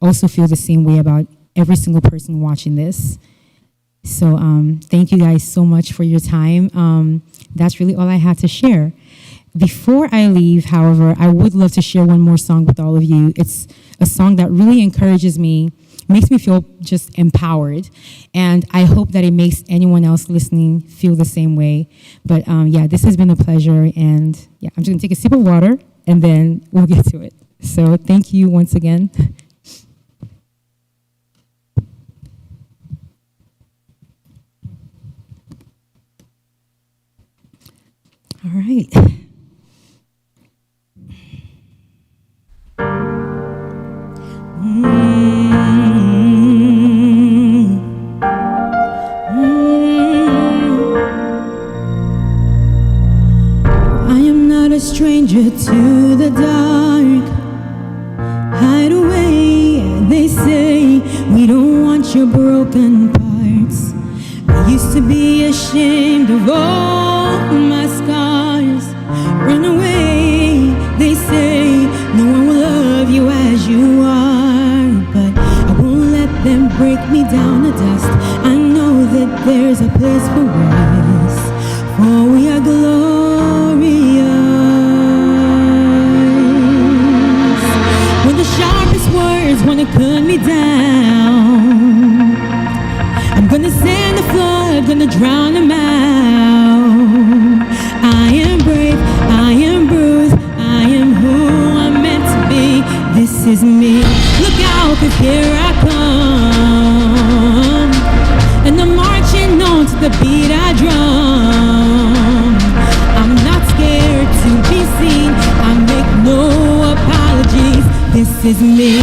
also feel the same way about every single person watching this. So thank you guys so much for your time. That's really all I had to share. Before I leave, however, I would love to share one more song with all of you. It's a song that really encourages me makes me feel just empowered. And I hope that it makes anyone else listening feel the same way. But yeah, this has been a pleasure. And yeah, I'm just going to take a sip of water and then we'll get to it. So thank you once again. All right. I am not a stranger to the dark. Hide away, they say. We don't want your broken parts. I used to be ashamed of all my scars. Run away, they say. No one will love you as you are. But I won't let them break me down to dust. I know that there's a place for us, for we are glorious. When the sharpest words wanna cut me down, I'm gonna send the flood, gonna drown them out. I am brave, I am bruised, I am who I'm meant to be. This is me. Look out, 'cause here I come, and I'm marching on to the beat I drum. I'm not scared to be seen, I make no apologies. This is me.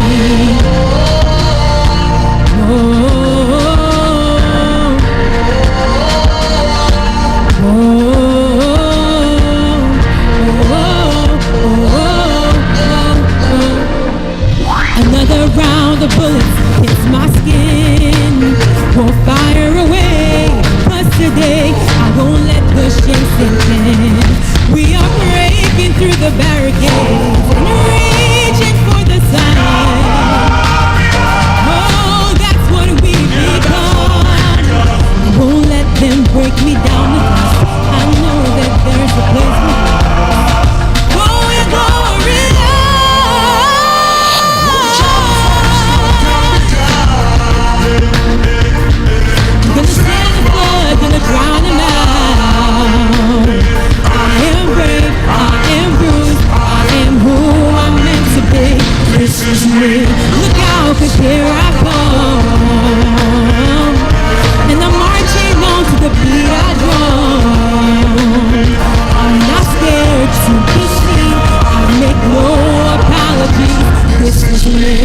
Another round of bullets hits my skin. Won't fire away, 'cause today I won't let the shame sink in. We are breaking through the barricades and reaching for the sun. Oh, that's what we become. I won't let them break me down to dust. I know that there's a place for us. Oh, we're glorious. Gonna stand the flood, gonna drown him out. I am brave, I am bruised, I am who I'm meant to be. This is me. Look out, 'cause here I come, and I'm marching on to the beat I drum. I'm not scared to be seen, I make no apologies. This is me.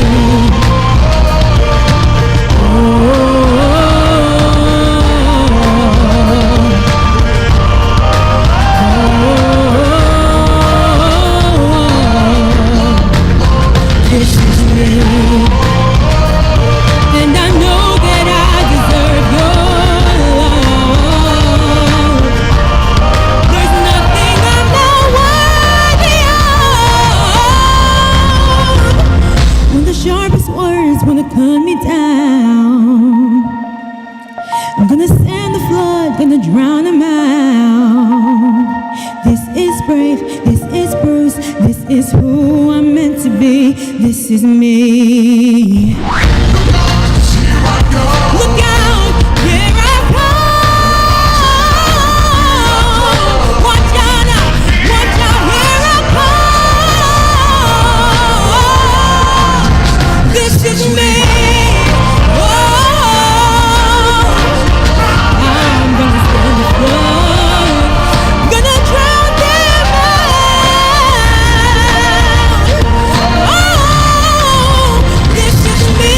This is me. And I know that I deserve your love. There's nothing I'm not worthy of. When the sharpest words wanna cut me down, I'm gonna stand the flood, gonna drown them out. This is brave, this is bruised, this is who I'm meant to be. This is me. Look out, here I come. Watch out now, watch out, here I come. This is me. Oh, I'm gonna stand the flood, gonna drown them out. Oh, this is me.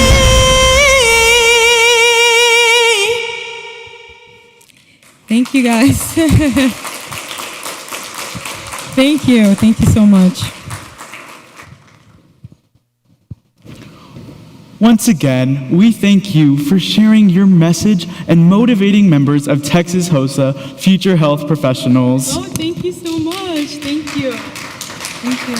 Thank you, guys. Thank you. Thank you so much. Once again, we thank you for sharing your message and motivating members of Texas Hosa future health professionals. Oh, thank you so much. Thank you. Thank you.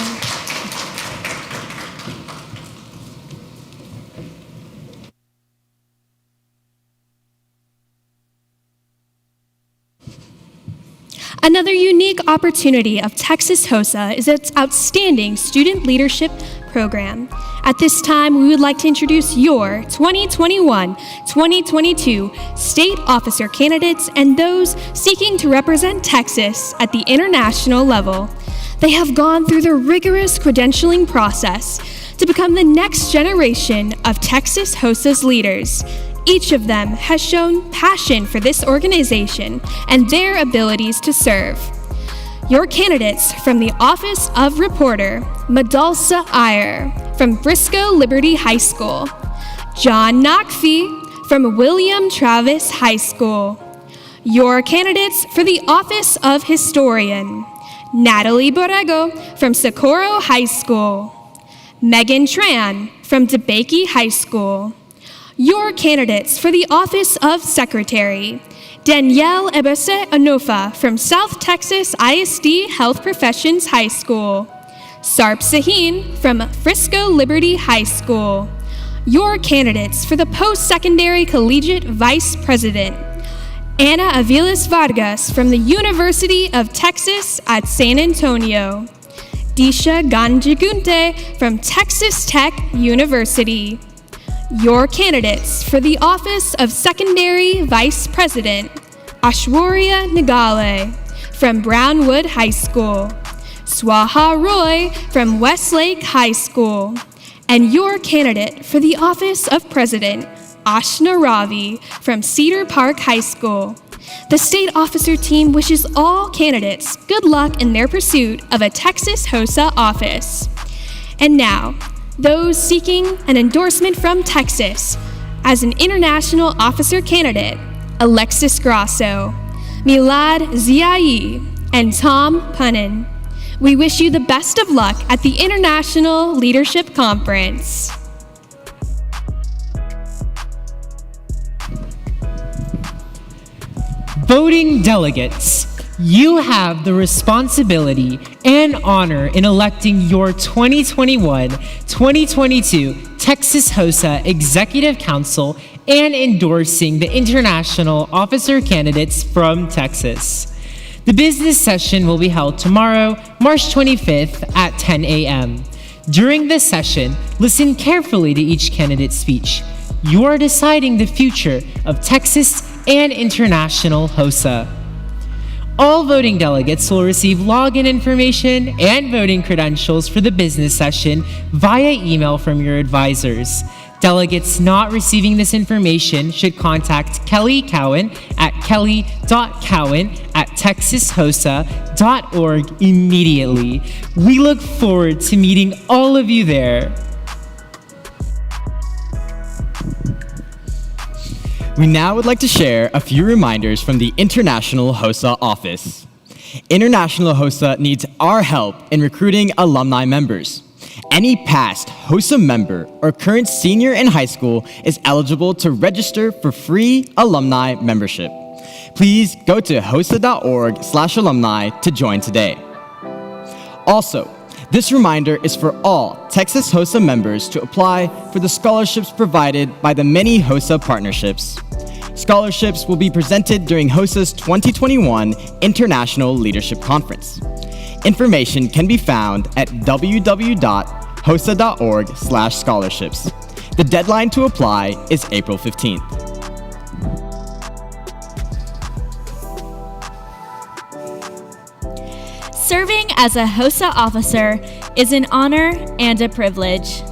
Another unique opportunity of Texas Hosa is its outstanding student leadership program. At this time, we would like to introduce your 2021-2022 state officer candidates and those seeking to represent Texas at the international level. They have gone through the rigorous credentialing process to become the next generation of Texas Hosa's leaders. Each of them has shown passion for this organization and their abilities to serve. Your candidates from the Office of Reporter, Madalsa Iyer from Frisco Liberty High School, John Nakfi from William Travis High School. Your candidates for the Office of Historian, Natalie Borrego from Socorro High School, Megan Tran from DeBakey High School. Your candidates for the Office of Secretary, Danielle Ebese Anofa from South Texas ISD Health Professions High School, Sarp Sahin from Frisco Liberty High School. Your candidates for the Post-Secondary Collegiate Vice President, Ana Aviles Vargas from the University of Texas at San Antonio, Disha Ganjigunte from Texas Tech University. Your candidates for the Office of Secondary Vice President, Ashwarya Nagale from Brownwood High School, Swaha Roy from Westlake High School, and your candidate for the Office of President, Ashna Ravi from Cedar Park High School. The state officer team wishes all candidates good luck in their pursuit of a Texas Hosa office. And now, those seeking an endorsement from Texas as an international officer candidate, Alexis Grasso, Milad Ziai, and Tom Punnin. We wish you the best of luck at the International Leadership Conference. Voting delegates, you have the responsibility and honor in electing your 2021-2022 Texas Hosa Executive Council and endorsing the international officer candidates from Texas. The business session will be held tomorrow, March 25th at 10 a.m. During this session, listen carefully to each candidate's speech. You are deciding the future of Texas and international Hosa. All voting delegates will receive login information and voting credentials for the business session via email from your advisors. Delegates not receiving this information should contact Kelly Cowan at kelly.cowan@texashosa.org immediately. We look forward to meeting all of you there. We now would like to share a few reminders from the International Hosa office. International Hosa needs our help in recruiting alumni members. Any past Hosa member or current senior in high school is eligible to register for free alumni membership. Please go to hosa.org/alumni to join today. Also, this reminder is for all Texas Hosa members to apply for the scholarships provided by the many Hosa partnerships. Scholarships will be presented during Hosa's 2021 International Leadership Conference. Information can be found at www.hosa.org/scholarships. The deadline to apply is April 15th. Serving as a Hosa officer is an honor and a privilege.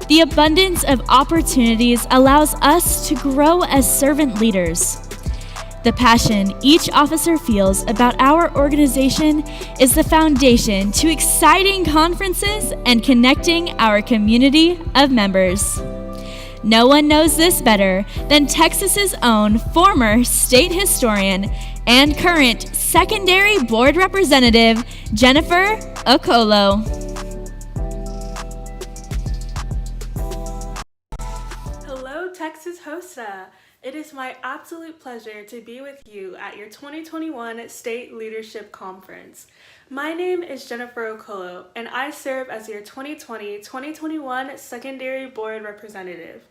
The abundance of opportunities allows us to grow as servant leaders. The passion each officer feels about our organization is the foundation to exciting conferences and connecting our community of members. No one knows this better than Texas's own former state historian and current secondary board representative, Jennifer Okolo. Hello, Texas Hosa. It is my absolute pleasure to be with you at your 2021 State Leadership Conference. My name is Jennifer Okolo, and I serve as your 2020-2021 Secondary Board Representative.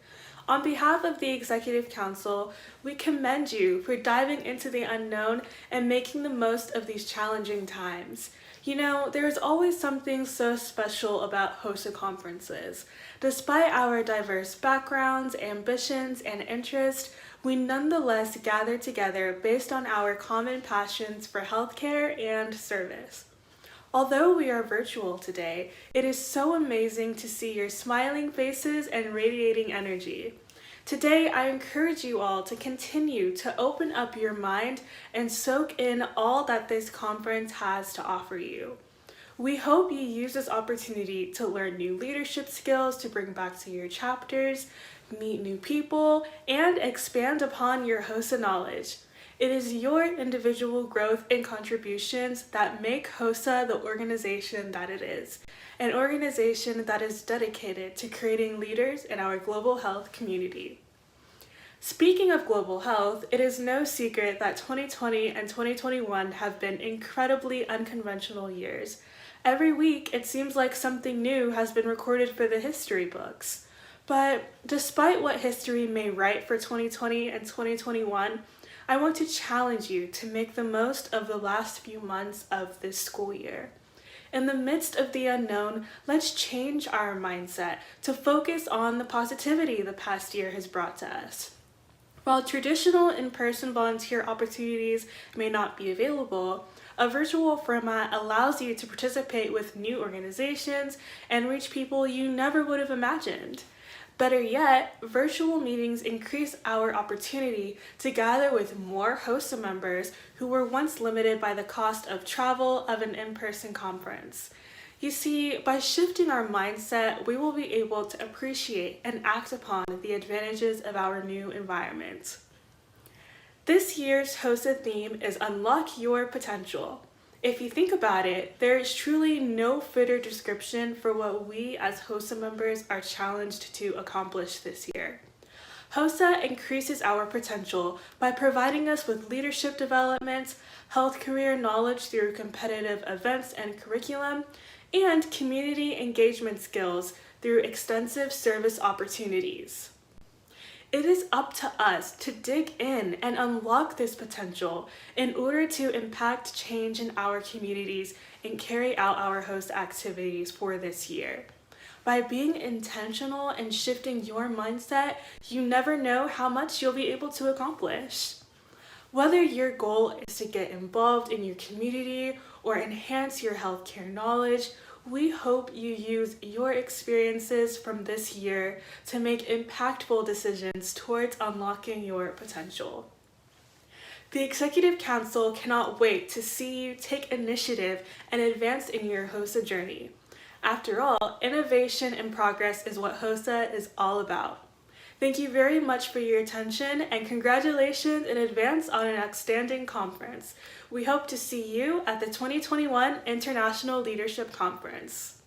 On behalf of the Executive Council, we commend you for diving into the unknown and making the most of these challenging times. You know, there's always something so special about Hosa conferences. Despite our diverse backgrounds, ambitions, and interests, we nonetheless gather together based on our common passions for healthcare and service. Although we are virtual today, it is so amazing to see your smiling faces and radiating energy. Today, I encourage you all to continue to open up your mind and soak in all that this conference has to offer you. We hope you use this opportunity to learn new leadership skills to bring back to your chapters, meet new people, and expand upon your Hosa knowledge. It is your individual growth and contributions that make Hosa the organization that it is, an organization that is dedicated to creating leaders in our global health community. Speaking of global health, it is no secret that 2020 and 2021 have been incredibly unconventional years. Every week, it seems like something new has been recorded for the history books. But despite what history may write for 2020 and 2021, I want to challenge you to make the most of the last few months of this school year. In the midst of the unknown, let's change our mindset to focus on the positivity the past year has brought to us. While traditional in-person volunteer opportunities may not be available, a virtual format allows you to participate with new organizations and reach people you never would have imagined. Better yet, virtual meetings increase our opportunity to gather with more Hosa members who were once limited by the cost of travel of an in-person conference. You see, by shifting our mindset, we will be able to appreciate and act upon the advantages of our new environment. This year's Hosa theme is Unlock Your Potential. If you think about it, there is truly no fitter description for what we as Hosa members are challenged to accomplish this year. Hosa increases our potential by providing us with leadership development, health career knowledge through competitive events and curriculum, and community engagement skills through extensive service opportunities. It is up to us to dig in and unlock this potential in order to impact change in our communities and carry out our host activities for this year. By being intentional and shifting your mindset, you never know how much you'll be able to accomplish. Whether your goal is to get involved in your community or enhance your healthcare knowledge, we hope you use your experiences from this year to make impactful decisions towards unlocking your potential. The Executive Council cannot wait to see you take initiative and advance in your Hosa journey. After all, innovation and progress is what Hosa is all about. Thank you very much for your attention and congratulations in advance on an outstanding conference. We hope to see you at the 2021 International Leadership Conference.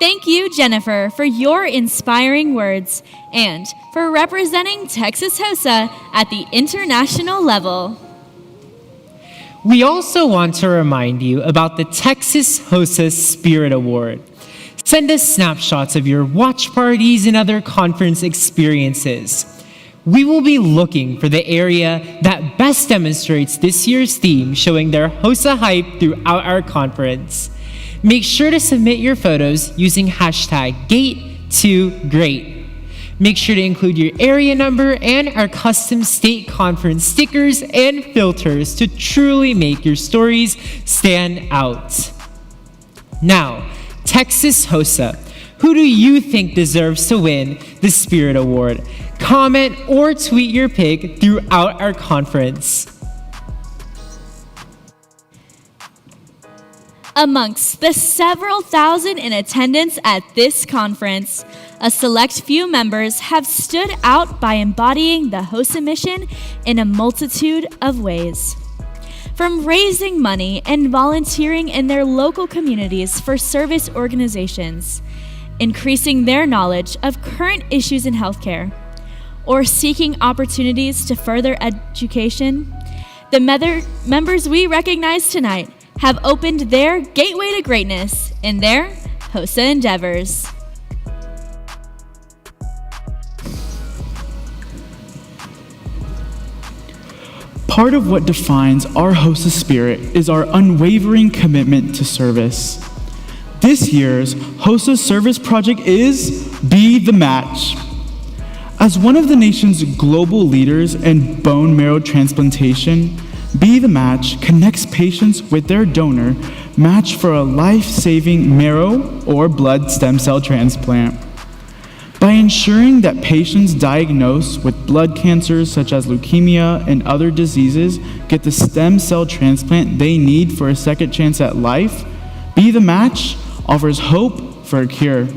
Thank you, Jennifer, for your inspiring words and for representing Texas Hosa at the international level. We also want to remind you about the Texas Hosa Spirit Award. Send us snapshots of your watch parties and other conference experiences. We will be looking for the area that best demonstrates this year's theme, showing their Hosa hype throughout our conference. Make sure to submit your photos using hashtag Gate2Great. Make sure to include your area number and our custom state conference stickers and filters to truly make your stories stand out. Now, Texas Hosa, who do you think deserves to win the Spirit Award? Comment or tweet your pick throughout our conference. Amongst the several thousand in attendance at this conference, a select few members have stood out by embodying the Hosa mission in a multitude of ways. From raising money and volunteering in their local communities for service organizations, increasing their knowledge of current issues in healthcare, or seeking opportunities to further education, the members we recognize tonight have opened their gateway to greatness in their Hosa endeavors. Part of what defines our Hosa spirit is our unwavering commitment to service. This year's Hosa service project is Be the Match. As one of the nation's global leaders in bone marrow transplantation, Be the Match connects patients with their donor match for a life-saving marrow or blood stem cell transplant. By ensuring that patients diagnosed with blood cancers such as leukemia and other diseases get the stem cell transplant they need for a second chance at life, Be the Match offers hope for a cure.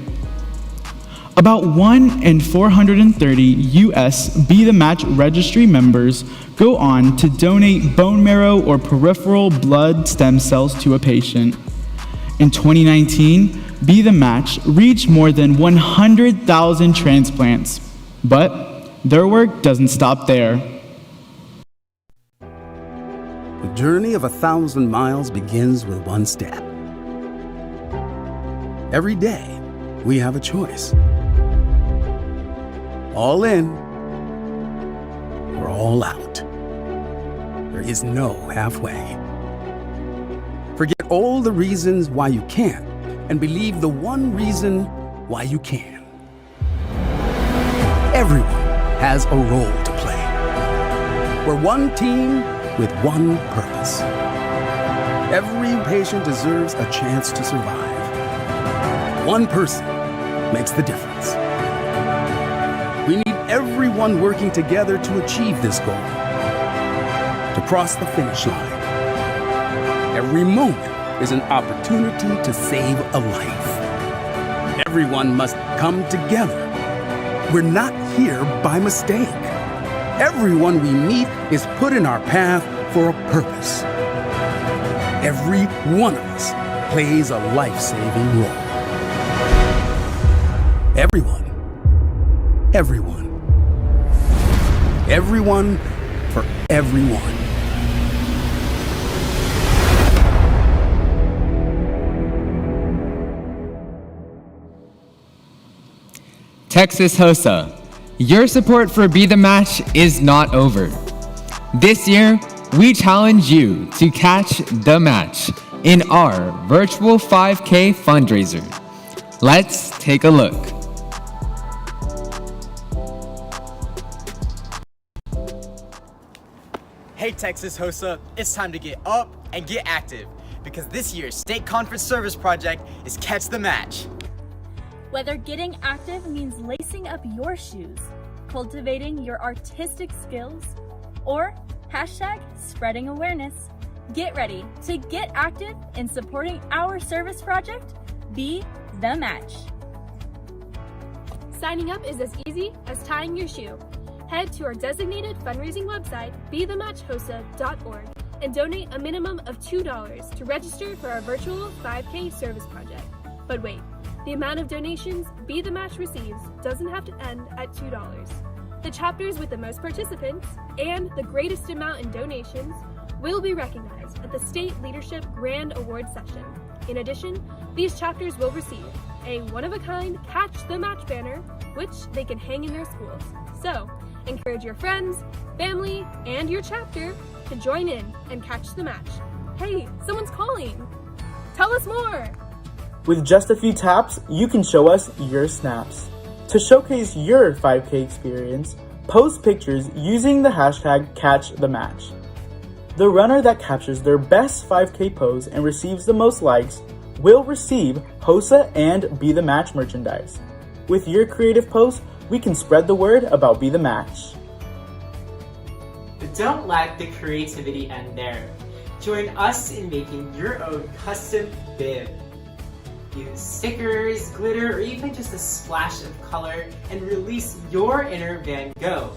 About 1 in 430 U.S. Be the Match registry members go on to donate bone marrow or peripheral blood stem cells to a patient. In 2019, Be the Match reached more than 100,000 transplants, but their work doesn't stop there. The journey of 1,000 miles begins with one step. Every day, we have a choice. All in, or all out. There is no halfway. Forget all the reasons why you can't, and believe the one reason why you can. Everyone has a role to play. We're one team with one purpose. Every patient deserves a chance to survive. One person makes the difference. We need everyone working together to achieve this goal, to cross the finish line. Every moment is an opportunity to save a life. Everyone must come together. We're not here by mistake. Everyone we meet is put in our path for a purpose. Every one of us plays a life-saving role. Everyone. Everyone for everyone. Texas Hosa, your support for Be the Match is not over. This year, we challenge you to catch the match in our virtual 5K fundraiser. Let's take a look. Hey Texas Hosa, it's time to get up and get active because this year's state conference service project is Catch the Match. Whether getting active means lacing up your shoes, cultivating your artistic skills, or #spreading awareness, get ready to get active in supporting our service project, Be the Match. Signing up is as easy as tying your shoe. Head to our designated fundraising website, BeTheMatchHosa.org, and donate a minimum of $2 to register for our virtual 5K service project. But wait, the amount of donations Be the Match receives doesn't have to end at $2. The chapters with the most participants and the greatest amount in donations will be recognized at the State Leadership Grand Award session. In addition, these chapters will receive a one-of-a-kind Catch the Match banner, which they can hang in their schools. So, encourage your friends, family, and your chapter to join in and catch the match. Hey, someone's calling! Tell us more! With just a few taps, you can show us your snaps. To showcase your 5K experience, post pictures using the hashtag #CatchTheMatch. The runner that captures their best 5K pose and receives the most likes will receive Hosa and Be the Match merchandise. With your creative post, we can spread the word about Be the Match. But don't let the creativity end there. Join us in making your own custom bib. Use stickers, glitter, or even just a splash of color and release your inner Van Gogh.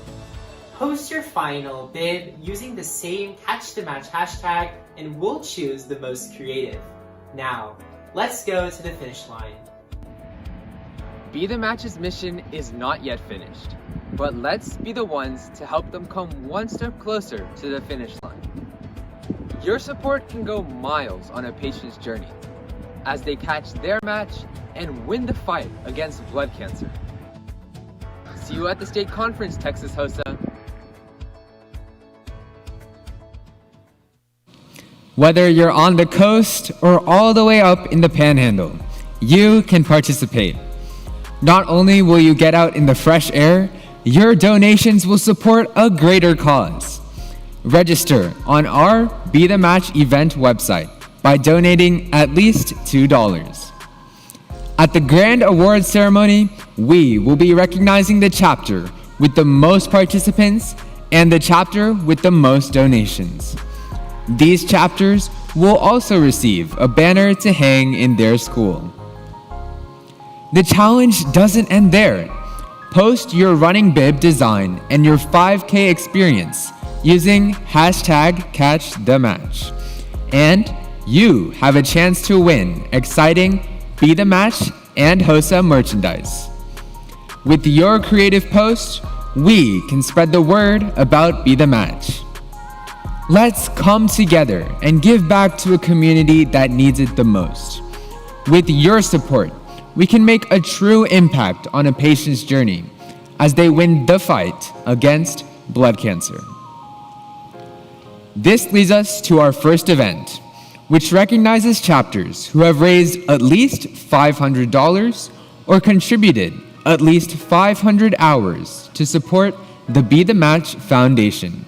Post your final bib using the same Catch the Match hashtag and we'll choose the most creative. Now, let's go to the finish line. Be the Match's mission is not yet finished, but let's be the ones to help them come one step closer to the finish line. Your support can go miles on a patient's journey as they catch their match and win the fight against blood cancer. See you at the state conference, Texas Hosa. Whether you're on the coast or all the way up in the panhandle, you can participate. Not only will you get out in the fresh air, your donations will support a greater cause. Register on our Be The Match event website by donating at least $2. At the Grand Awards ceremony, we will be recognizing the chapter with the most participants and the chapter with the most donations. These chapters will also receive a banner to hang in their school. The challenge doesn't end there. Post your running bib design and your 5K experience using #CatchTheMatch. And you have a chance to win exciting Be The Match and Hosa merchandise. With your creative post, we can spread the word about Be The Match. Let's come together and give back to a community that needs it the most. With your support, we can make a true impact on a patient's journey as they win the fight against blood cancer. This leads us to our first event, which recognizes chapters who have raised at least $500 or contributed at least 500 hours to support the Be The Match Foundation.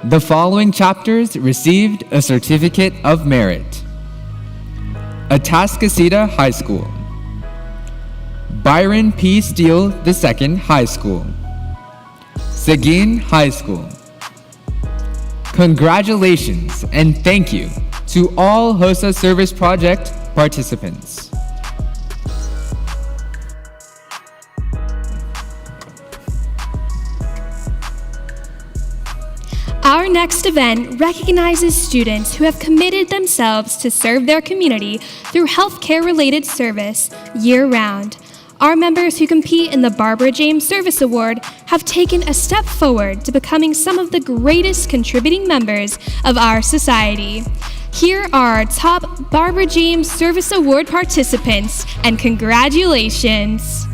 The following chapters received a certificate of merit: Atascocita High School, Byron P. Steele II High School, Seguin High School. Congratulations and thank you to all Hosa Service Project participants. Our next event recognizes students who have committed themselves to serve their community through healthcare-related service year-round. Our members who compete in the Barber James Service Award have taken a step forward to becoming some of the greatest contributing members of our society. Here are our top Barber James Service Award participants, and congratulations.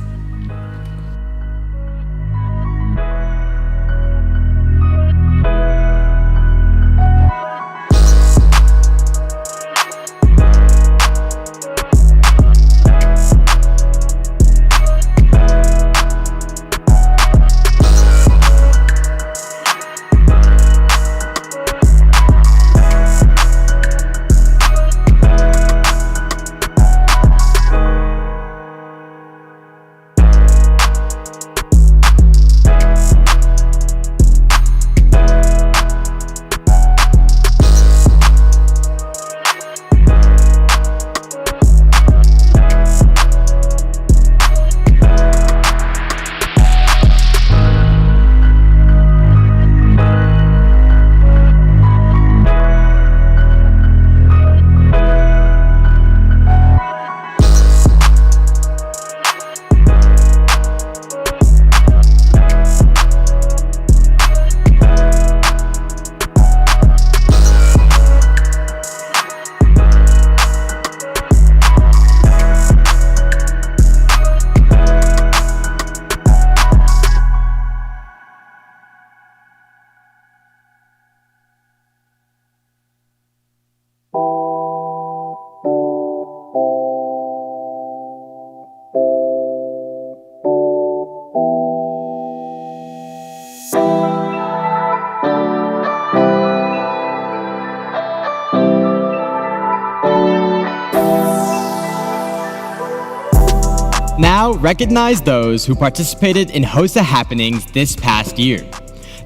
Now recognize those who participated in Hosa happenings this past year.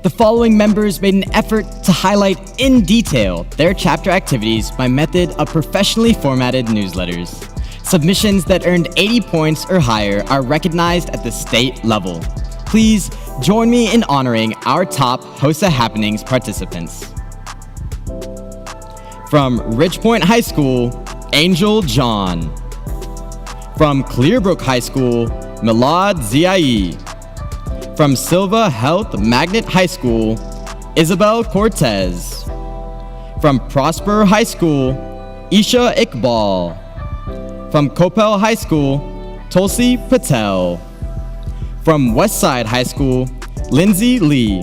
The following members made an effort to highlight in detail their chapter activities by method of professionally formatted newsletters. Submissions that earned 80 points or higher are recognized at the state level. Please join me in honoring our top Hosa happenings participants. From Ridgepoint High School, Angel John. From Clearbrook High School, Milad Ziai. From Silva Health Magnet High School, Isabel Cortez. From Prosper High School, Isha Iqbal. From Kopel High School, Tulsi Patel. From Westside High School, Lindsay Lee.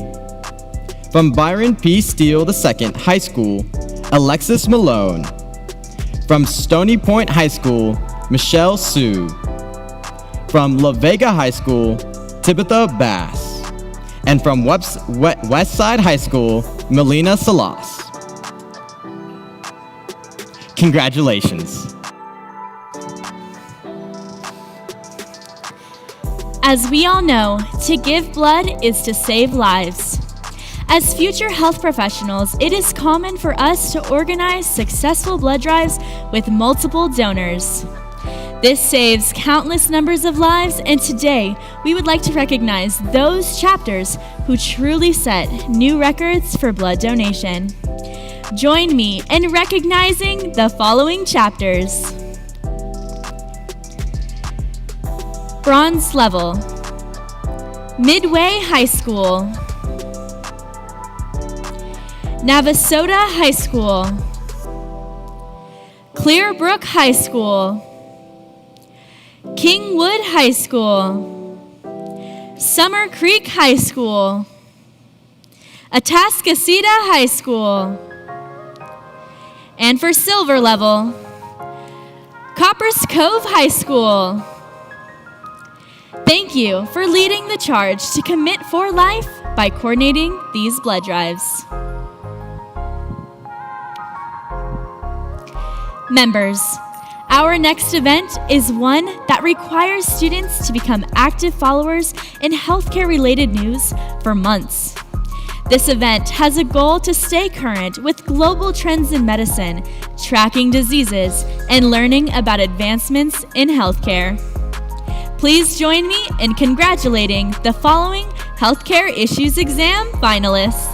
From Byron P. Steele II High School, Alexis Malone. From Stony Point High School, Michelle Sue. From La Vega High School, Tabitha Bass. And from Westside High School, Melina Salas. Congratulations. As we all know, to give blood is to save lives. As future health professionals, it is common for us to organize successful blood drives with multiple donors. This saves countless numbers of lives, and today we would like to recognize those chapters who truly set new records for blood donation. Join me in recognizing the following chapters. Bronze level, Midway High School, Navasota High School, Clearbrook High School, Kingwood High School, Summer Creek High School, Atascocita High School, and for silver level, Coppers Cove High School. Thank you for leading the charge to commit for life by coordinating these blood drives. Members, our next event is one that requires students to become active followers in healthcare-related news for months. This event has a goal to stay current with global trends in medicine, tracking diseases, and learning about advancements in healthcare. Please join me in congratulating the following Healthcare Issues Exam finalists.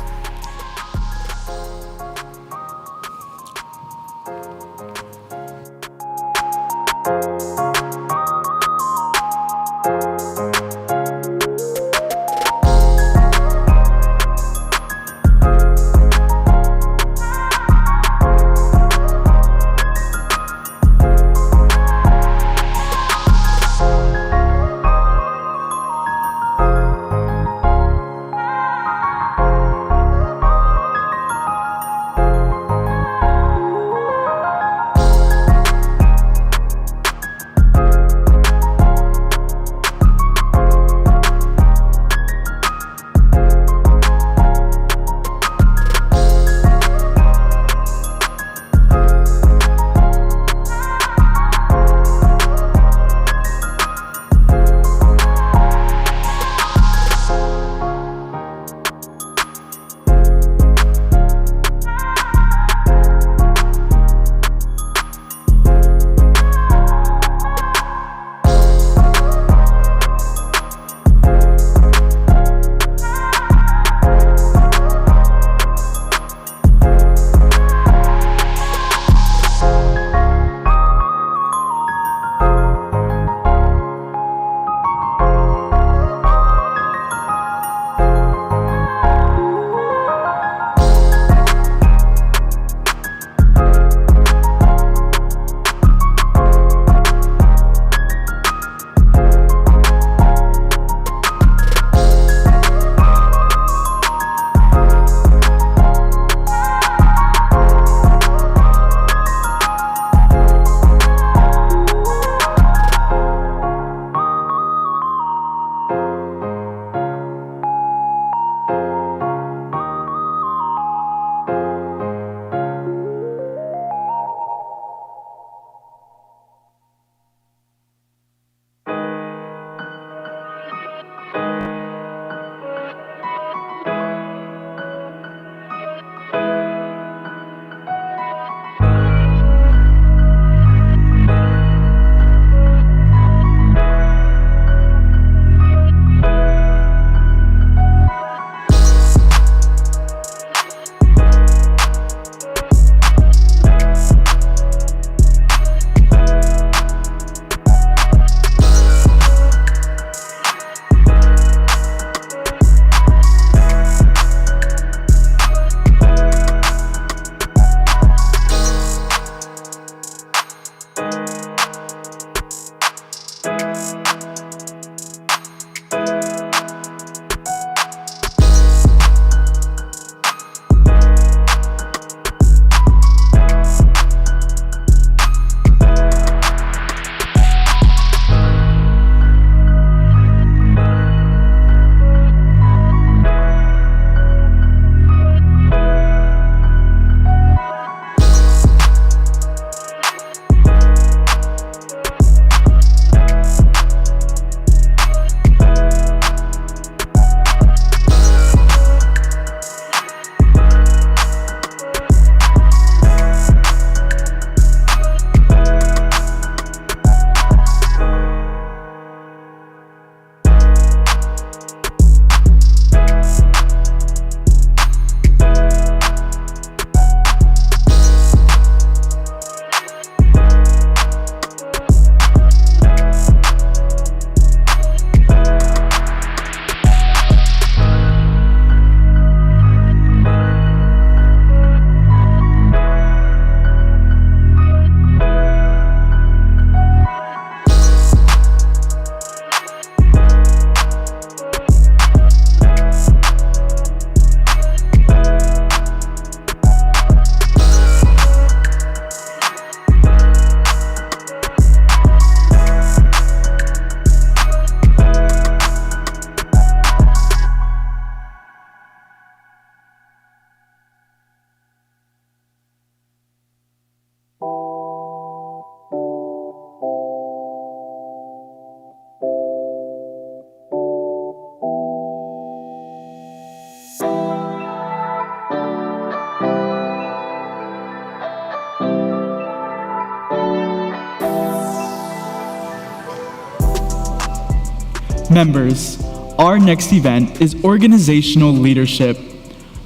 Members, our next event is organizational leadership.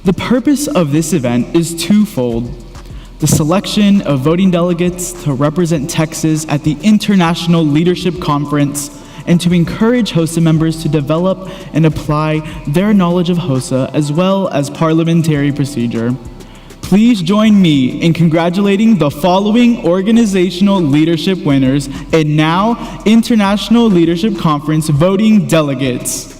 The purpose of this event is twofold: the selection of voting delegates to represent Texas at the International Leadership Conference, and to encourage HOSA members to develop and apply their knowledge of HOSA as well as parliamentary procedure. Please join me in congratulating the following organizational leadership winners and now International Leadership Conference voting delegates.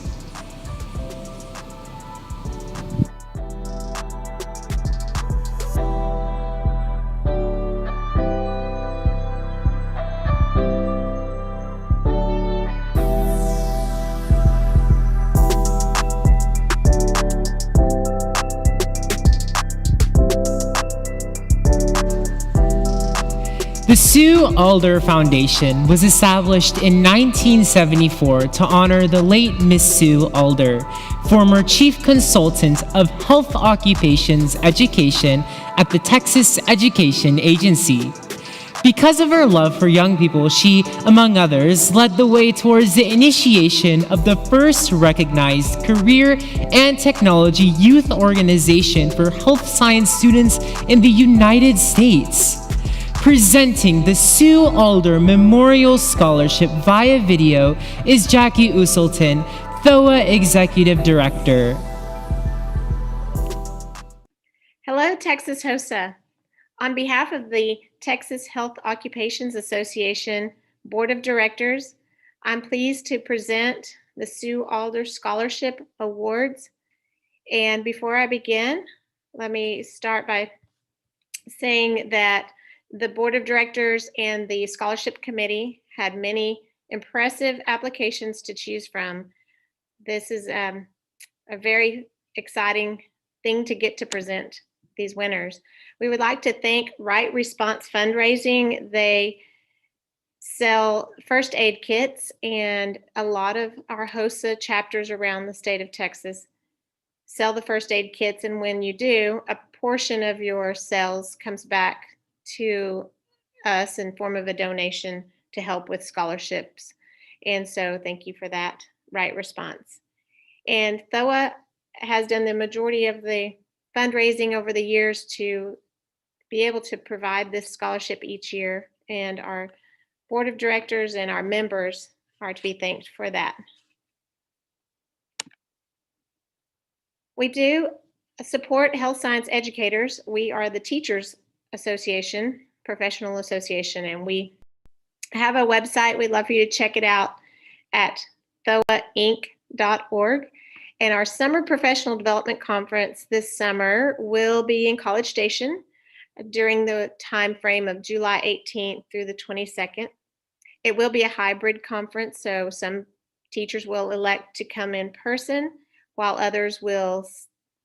The Sue Alder Foundation was established in 1974 to honor the late Miss Sue Alder, former Chief Consultant of Health Occupations Education at the Texas Education Agency. Because of her love for young people, she, among others, led the way towards the initiation of the first recognized career and technology youth organization for health science students in the United States. Presenting the Sue Alder Memorial Scholarship via video is Jackie Uselton, THOA Executive Director. Hello, Texas HOSA. On behalf of the Texas Health Occupations Association Board of Directors, I'm pleased to present the Sue Alder Scholarship Awards. And before I begin, let me start by saying that the Board of Directors and the Scholarship Committee had many impressive applications to choose from. This is a very exciting thing to get to present these winners. We would like to thank Right Response Fundraising. They sell first aid kits, and a lot of our HOSA chapters around the state of Texas sell the first aid kits, and when you do, a portion of your sales comes back to us in form of a donation to help with scholarships. And so thank you for that, Right Response. And THOA has done the majority of the fundraising over the years to be able to provide this scholarship each year, and our board of directors and our members are to be thanked for that. We do support health science educators. We are the Teachers Association, professional association, and we have a website. We'd love for you to check it out at thoainc.org. And our summer professional development conference this summer will be in College Station during the time frame of July 18th through the 22nd. It will be a hybrid conference, so some teachers will elect to come in person while others will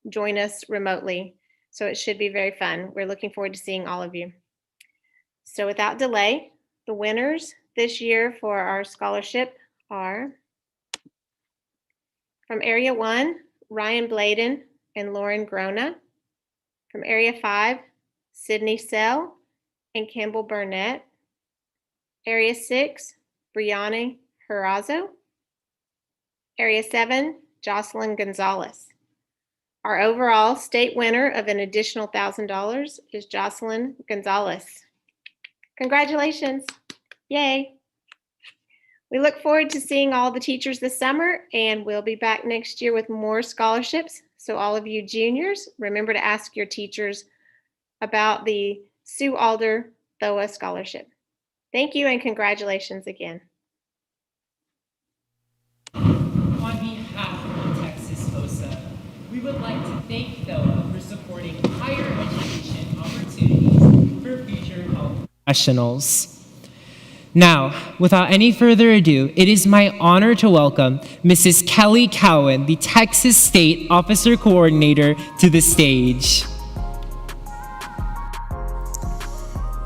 join us remotely. So it should be very fun. We're looking forward to seeing all of you. So without delay, the winners this year for our scholarship are from Area 1, Ryan Bladen and Lauren Grona. From Area 5, Sydney Sell and Campbell Burnett. Area 6, Brianna Harazo. Area 7, Jocelyn Gonzalez. Our overall state winner of an additional $1,000 is Jocelyn Gonzalez. Congratulations. Yay. We look forward to seeing all the teachers this summer, and we'll be back next year with more scholarships. So all of you juniors, remember to ask your teachers about the Sue Alder THOA Scholarship. Thank you and congratulations again. On behalf of the Texas HOSA, we would like to thank THOA for supporting higher education opportunities for future health professionals. Now, without any further ado, it is my honor to welcome Mrs. Kelly Cowan, the Texas State Officer Coordinator, to the stage.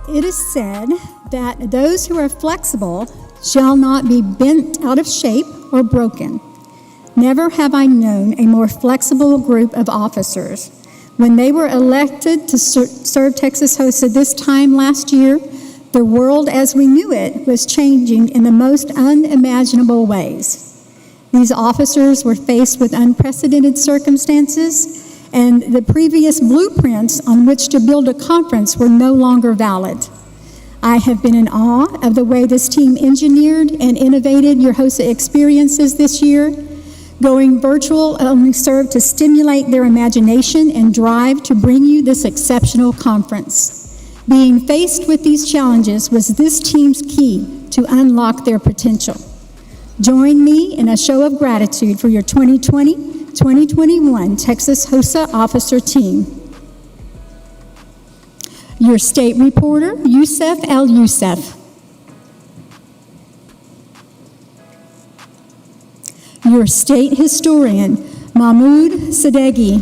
It is said that those who are flexible shall not be bent out of shape or broken. Never have I known a more flexible group of officers. When they were elected to serve Texas HOSA this time last year, the world as we knew it was changing in the most unimaginable ways. These officers were faced with unprecedented circumstances, and the previous blueprints on which to build a conference were no longer valid. I have been in awe of the way this team engineered and innovated your HOSA experiences this year. Going virtual only served to stimulate their imagination and drive to bring you this exceptional conference. Being faced with these challenges was this team's key to unlock their potential. Join me in a show of gratitude for your 2020-2021 Texas HOSA officer team. Your state reporter, Yusef El Yusef. Your state historian, Mahmoud Sadeghi.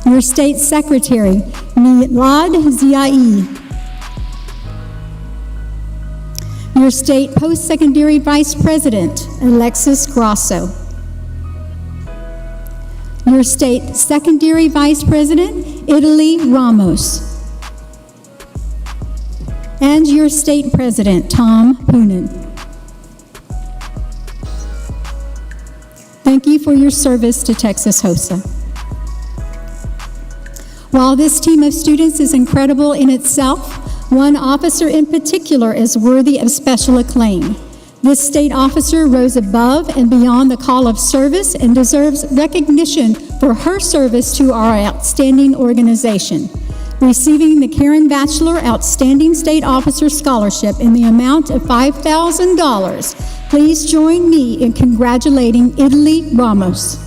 Your state secretary, Milad Ziai. Your state post-secondary vice president, Alexis Grasso. Your state secondary vice president, Italy Ramos. And your state president, Tom Poonen. Thank you for your service to Texas HOSA. While this team of students is incredible in itself, one officer in particular is worthy of special acclaim. This state officer rose above and beyond the call of service and deserves recognition for her service to our outstanding organization. Receiving the Karen Batchelor Outstanding State Officer Scholarship in the amount of $5,000, please join me in congratulating Italy Ramos.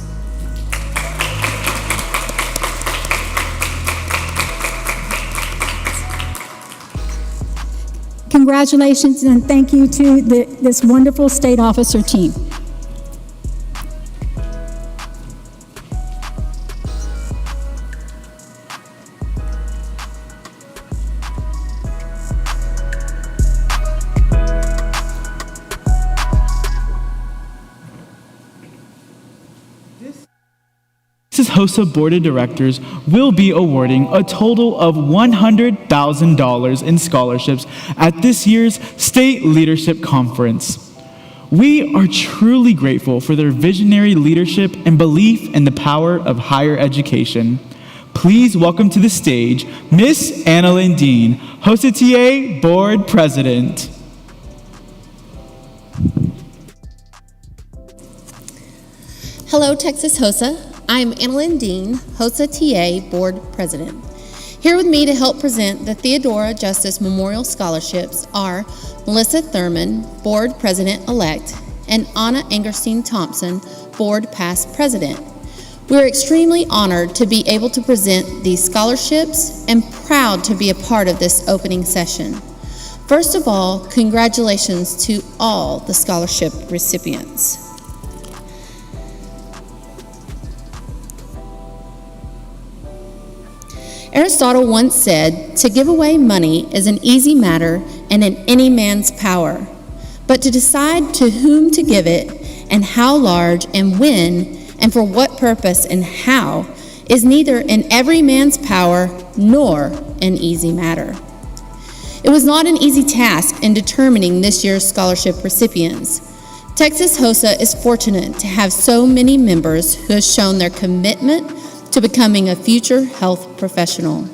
Congratulations and thank you to this wonderful state officer team. Texas HOSA Board of Directors will be awarding a total of $100,000 in scholarships at this year's State Leadership Conference. We are truly grateful for their visionary leadership and belief in the power of higher education. Please welcome to the stage Miss Annalyn Dean, HOSA TA Board President. Hello, Texas HOSA. I'm Annalyn Dean, HOSA TA Board President. Here with me to help present the Theodora Justice Memorial Scholarships are Melissa Thurman, Board President-elect, and Anna Angerstein Thompson, Board Past President. We're extremely honored to be able to present these scholarships and proud to be a part of this opening session. First of all, congratulations to all the scholarship recipients. Aristotle once said, "To give away money is an easy matter and in any man's power. But to decide to whom to give it and how large and when and for what purpose and how is neither in every man's power nor an easy matter." It was not an easy task in determining this year's scholarship recipients. Texas HOSA is fortunate to have so many members who have shown their commitment to becoming a future health professional.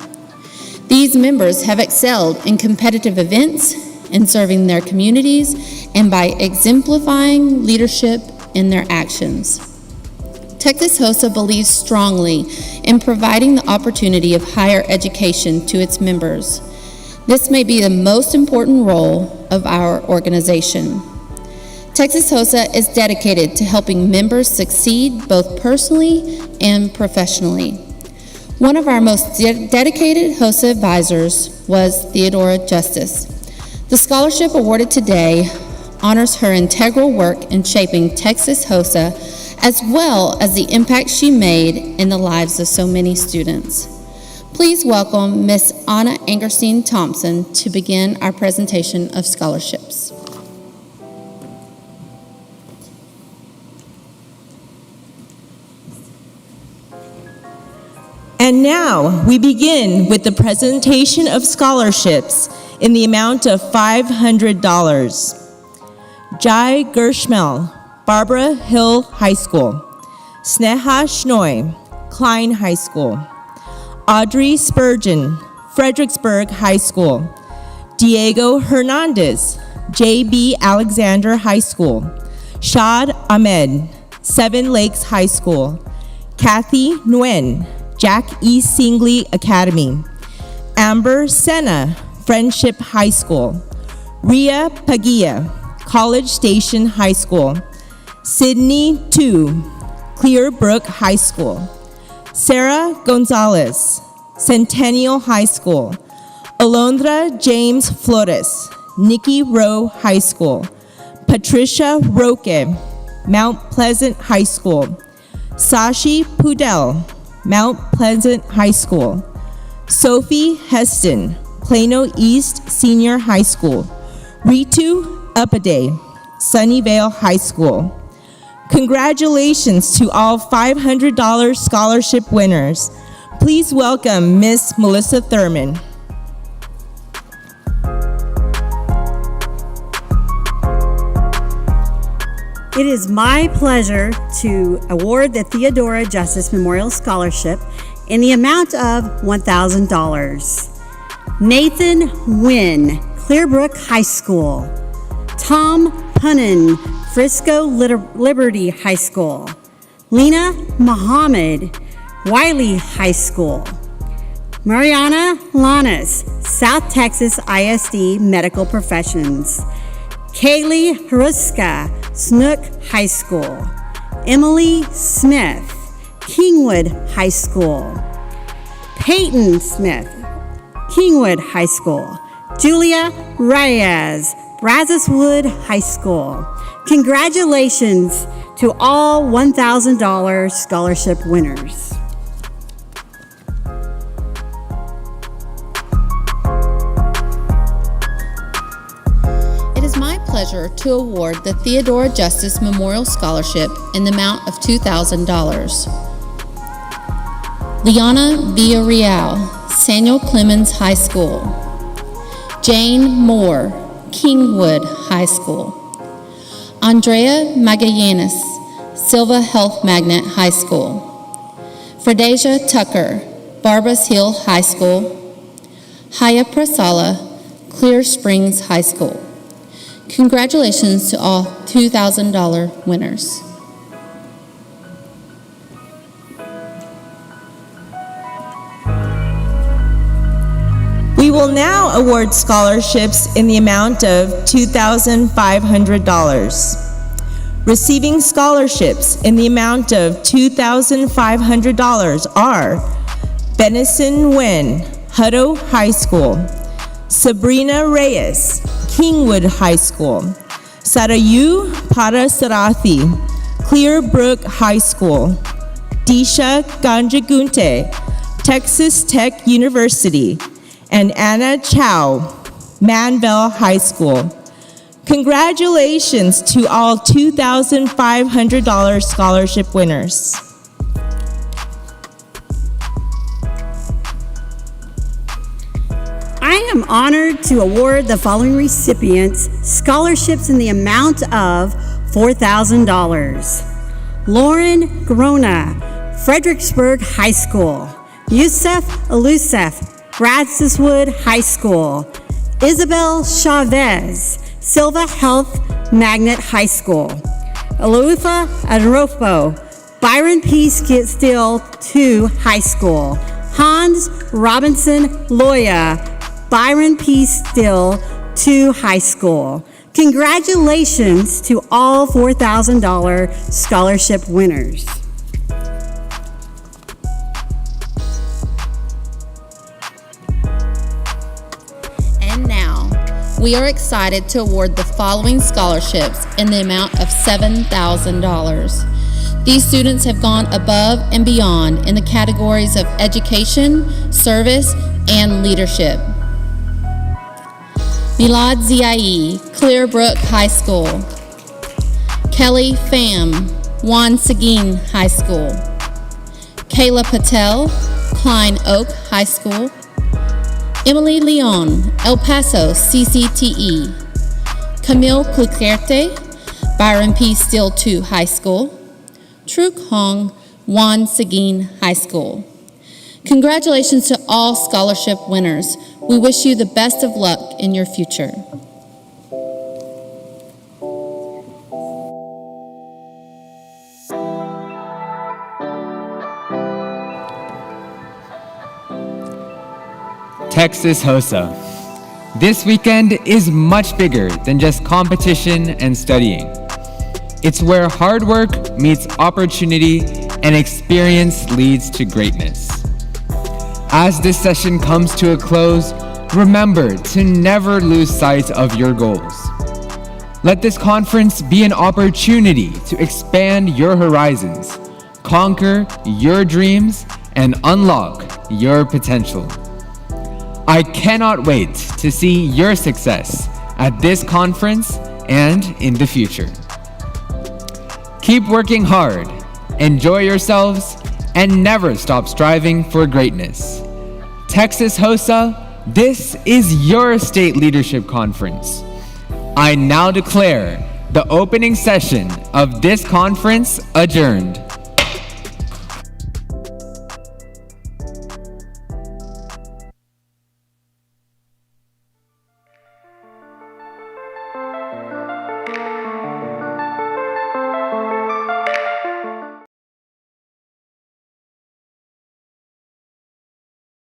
These members have excelled in competitive events, in serving their communities, and by exemplifying leadership in their actions. Texas HOSA believes strongly in providing the opportunity of higher education to its members. This may be the most important role of our organization. Texas HOSA is dedicated to helping members succeed both personally and professionally. One of our most dedicated HOSA advisors was Theodora Justice. The scholarship awarded today honors her integral work in shaping Texas HOSA, as well as the impact she made in the lives of so many students. Please welcome Miss Anna Angerstein Thompson to begin our presentation of scholarships. And now we begin with the presentation of scholarships in the amount of $500. Jai Gershmel, Barbara Hill High School. Sneha Shnoy, Klein High School. Audrey Spurgeon, Fredericksburg High School. Diego Hernandez, J.B. Alexander High School. Shad Ahmed, Seven Lakes High School. Kathy Nguyen, Jack E. Singley Academy. Amber Senna, Friendship High School. Ria Pagia, College Station High School. Sydney Tu, Clearbrook High School. Sarah Gonzalez, Centennial High School. Alondra James Flores, Nikki Rowe High School. Patricia Roque, Mount Pleasant High School. Sashi Pudel, Mount Pleasant High School. Sophie Heston, Plano East Senior High School. Ritu Upaday, Sunnyvale High School. Congratulations to all $500 scholarship winners. Please welcome Miss Melissa Thurman. It is my pleasure to award the Theodora Justice Memorial Scholarship in the amount of $1,000. Nathan Nguyen, Clearbrook High School. Tom Punnan, Frisco Liberty High School. Lena Muhammad, Wiley High School. Mariana Lanas, South Texas ISD Medical Professions. Kaylee Haruska, Snook High School. Emily Smith, Kingwood High School. Peyton Smith, Kingwood High School. Julia Reyes, Brazoswood High School. Congratulations to all $1,000 scholarship winners. It is my pleasure to award the Theodora Justice Memorial Scholarship in the amount of $2,000. Liana Villarreal, Samuel Clemens High School. Jane Moore, Kingwood High School. Andrea Magallanes, Silva Health Magnet High School. Fredasia Tucker, Barbers Hill High School. Haya Prasala, Clear Springs High School. Congratulations to all $2,000 winners. We will now award scholarships in the amount of $2,500. Receiving scholarships in the amount of $2,500 are Benison Nguyen, Hutto High School. Sabrina Reyes, Kingwood High School. Sarayu Parasarathi, Clearbrook High School. Disha Ganjagunte, Texas Tech University. And Anna Chow, Manville High School. Congratulations to all $2,500 scholarship winners. I am honored to award the following recipients scholarships in the amount of $4,000. Lauren Grona, Fredericksburg High School. Yusuf Elusef, Brazoswood High School. Isabel Chavez, Silva Health Magnet High School. Alufa Adrofo, Byron P. Still II High School. Hans Robinson Loya, Byron P. Still II High School. Congratulations to all $4,000 scholarship winners. And now, we are excited to award the following scholarships in the amount of $7,000. These students have gone above and beyond in the categories of education, service, and leadership. Milad Ziai, Clearbrook High School. Kelly Pham, Juan Seguin High School. Kayla Patel, Klein Oak High School, Emily Leon, El Paso CCTE, Camille Cluquerte, Byron P. Steele II High School, Truk Hong, Juan Seguin High School. Congratulations to all scholarship winners. We wish you the best of luck in your future. Texas Hosa. This weekend is much bigger than just competition and studying. It's where hard work meets opportunity and experience leads to greatness. As this session comes to a close, remember to never lose sight of your goals. Let this conference be an opportunity to expand your horizons, conquer your dreams, and unlock your potential. I cannot wait to see your success at this conference and in the future. Keep working hard, enjoy yourselves, and never stop striving for greatness. Texas Hosa, this is your state leadership conference. I now declare the opening session of this conference adjourned.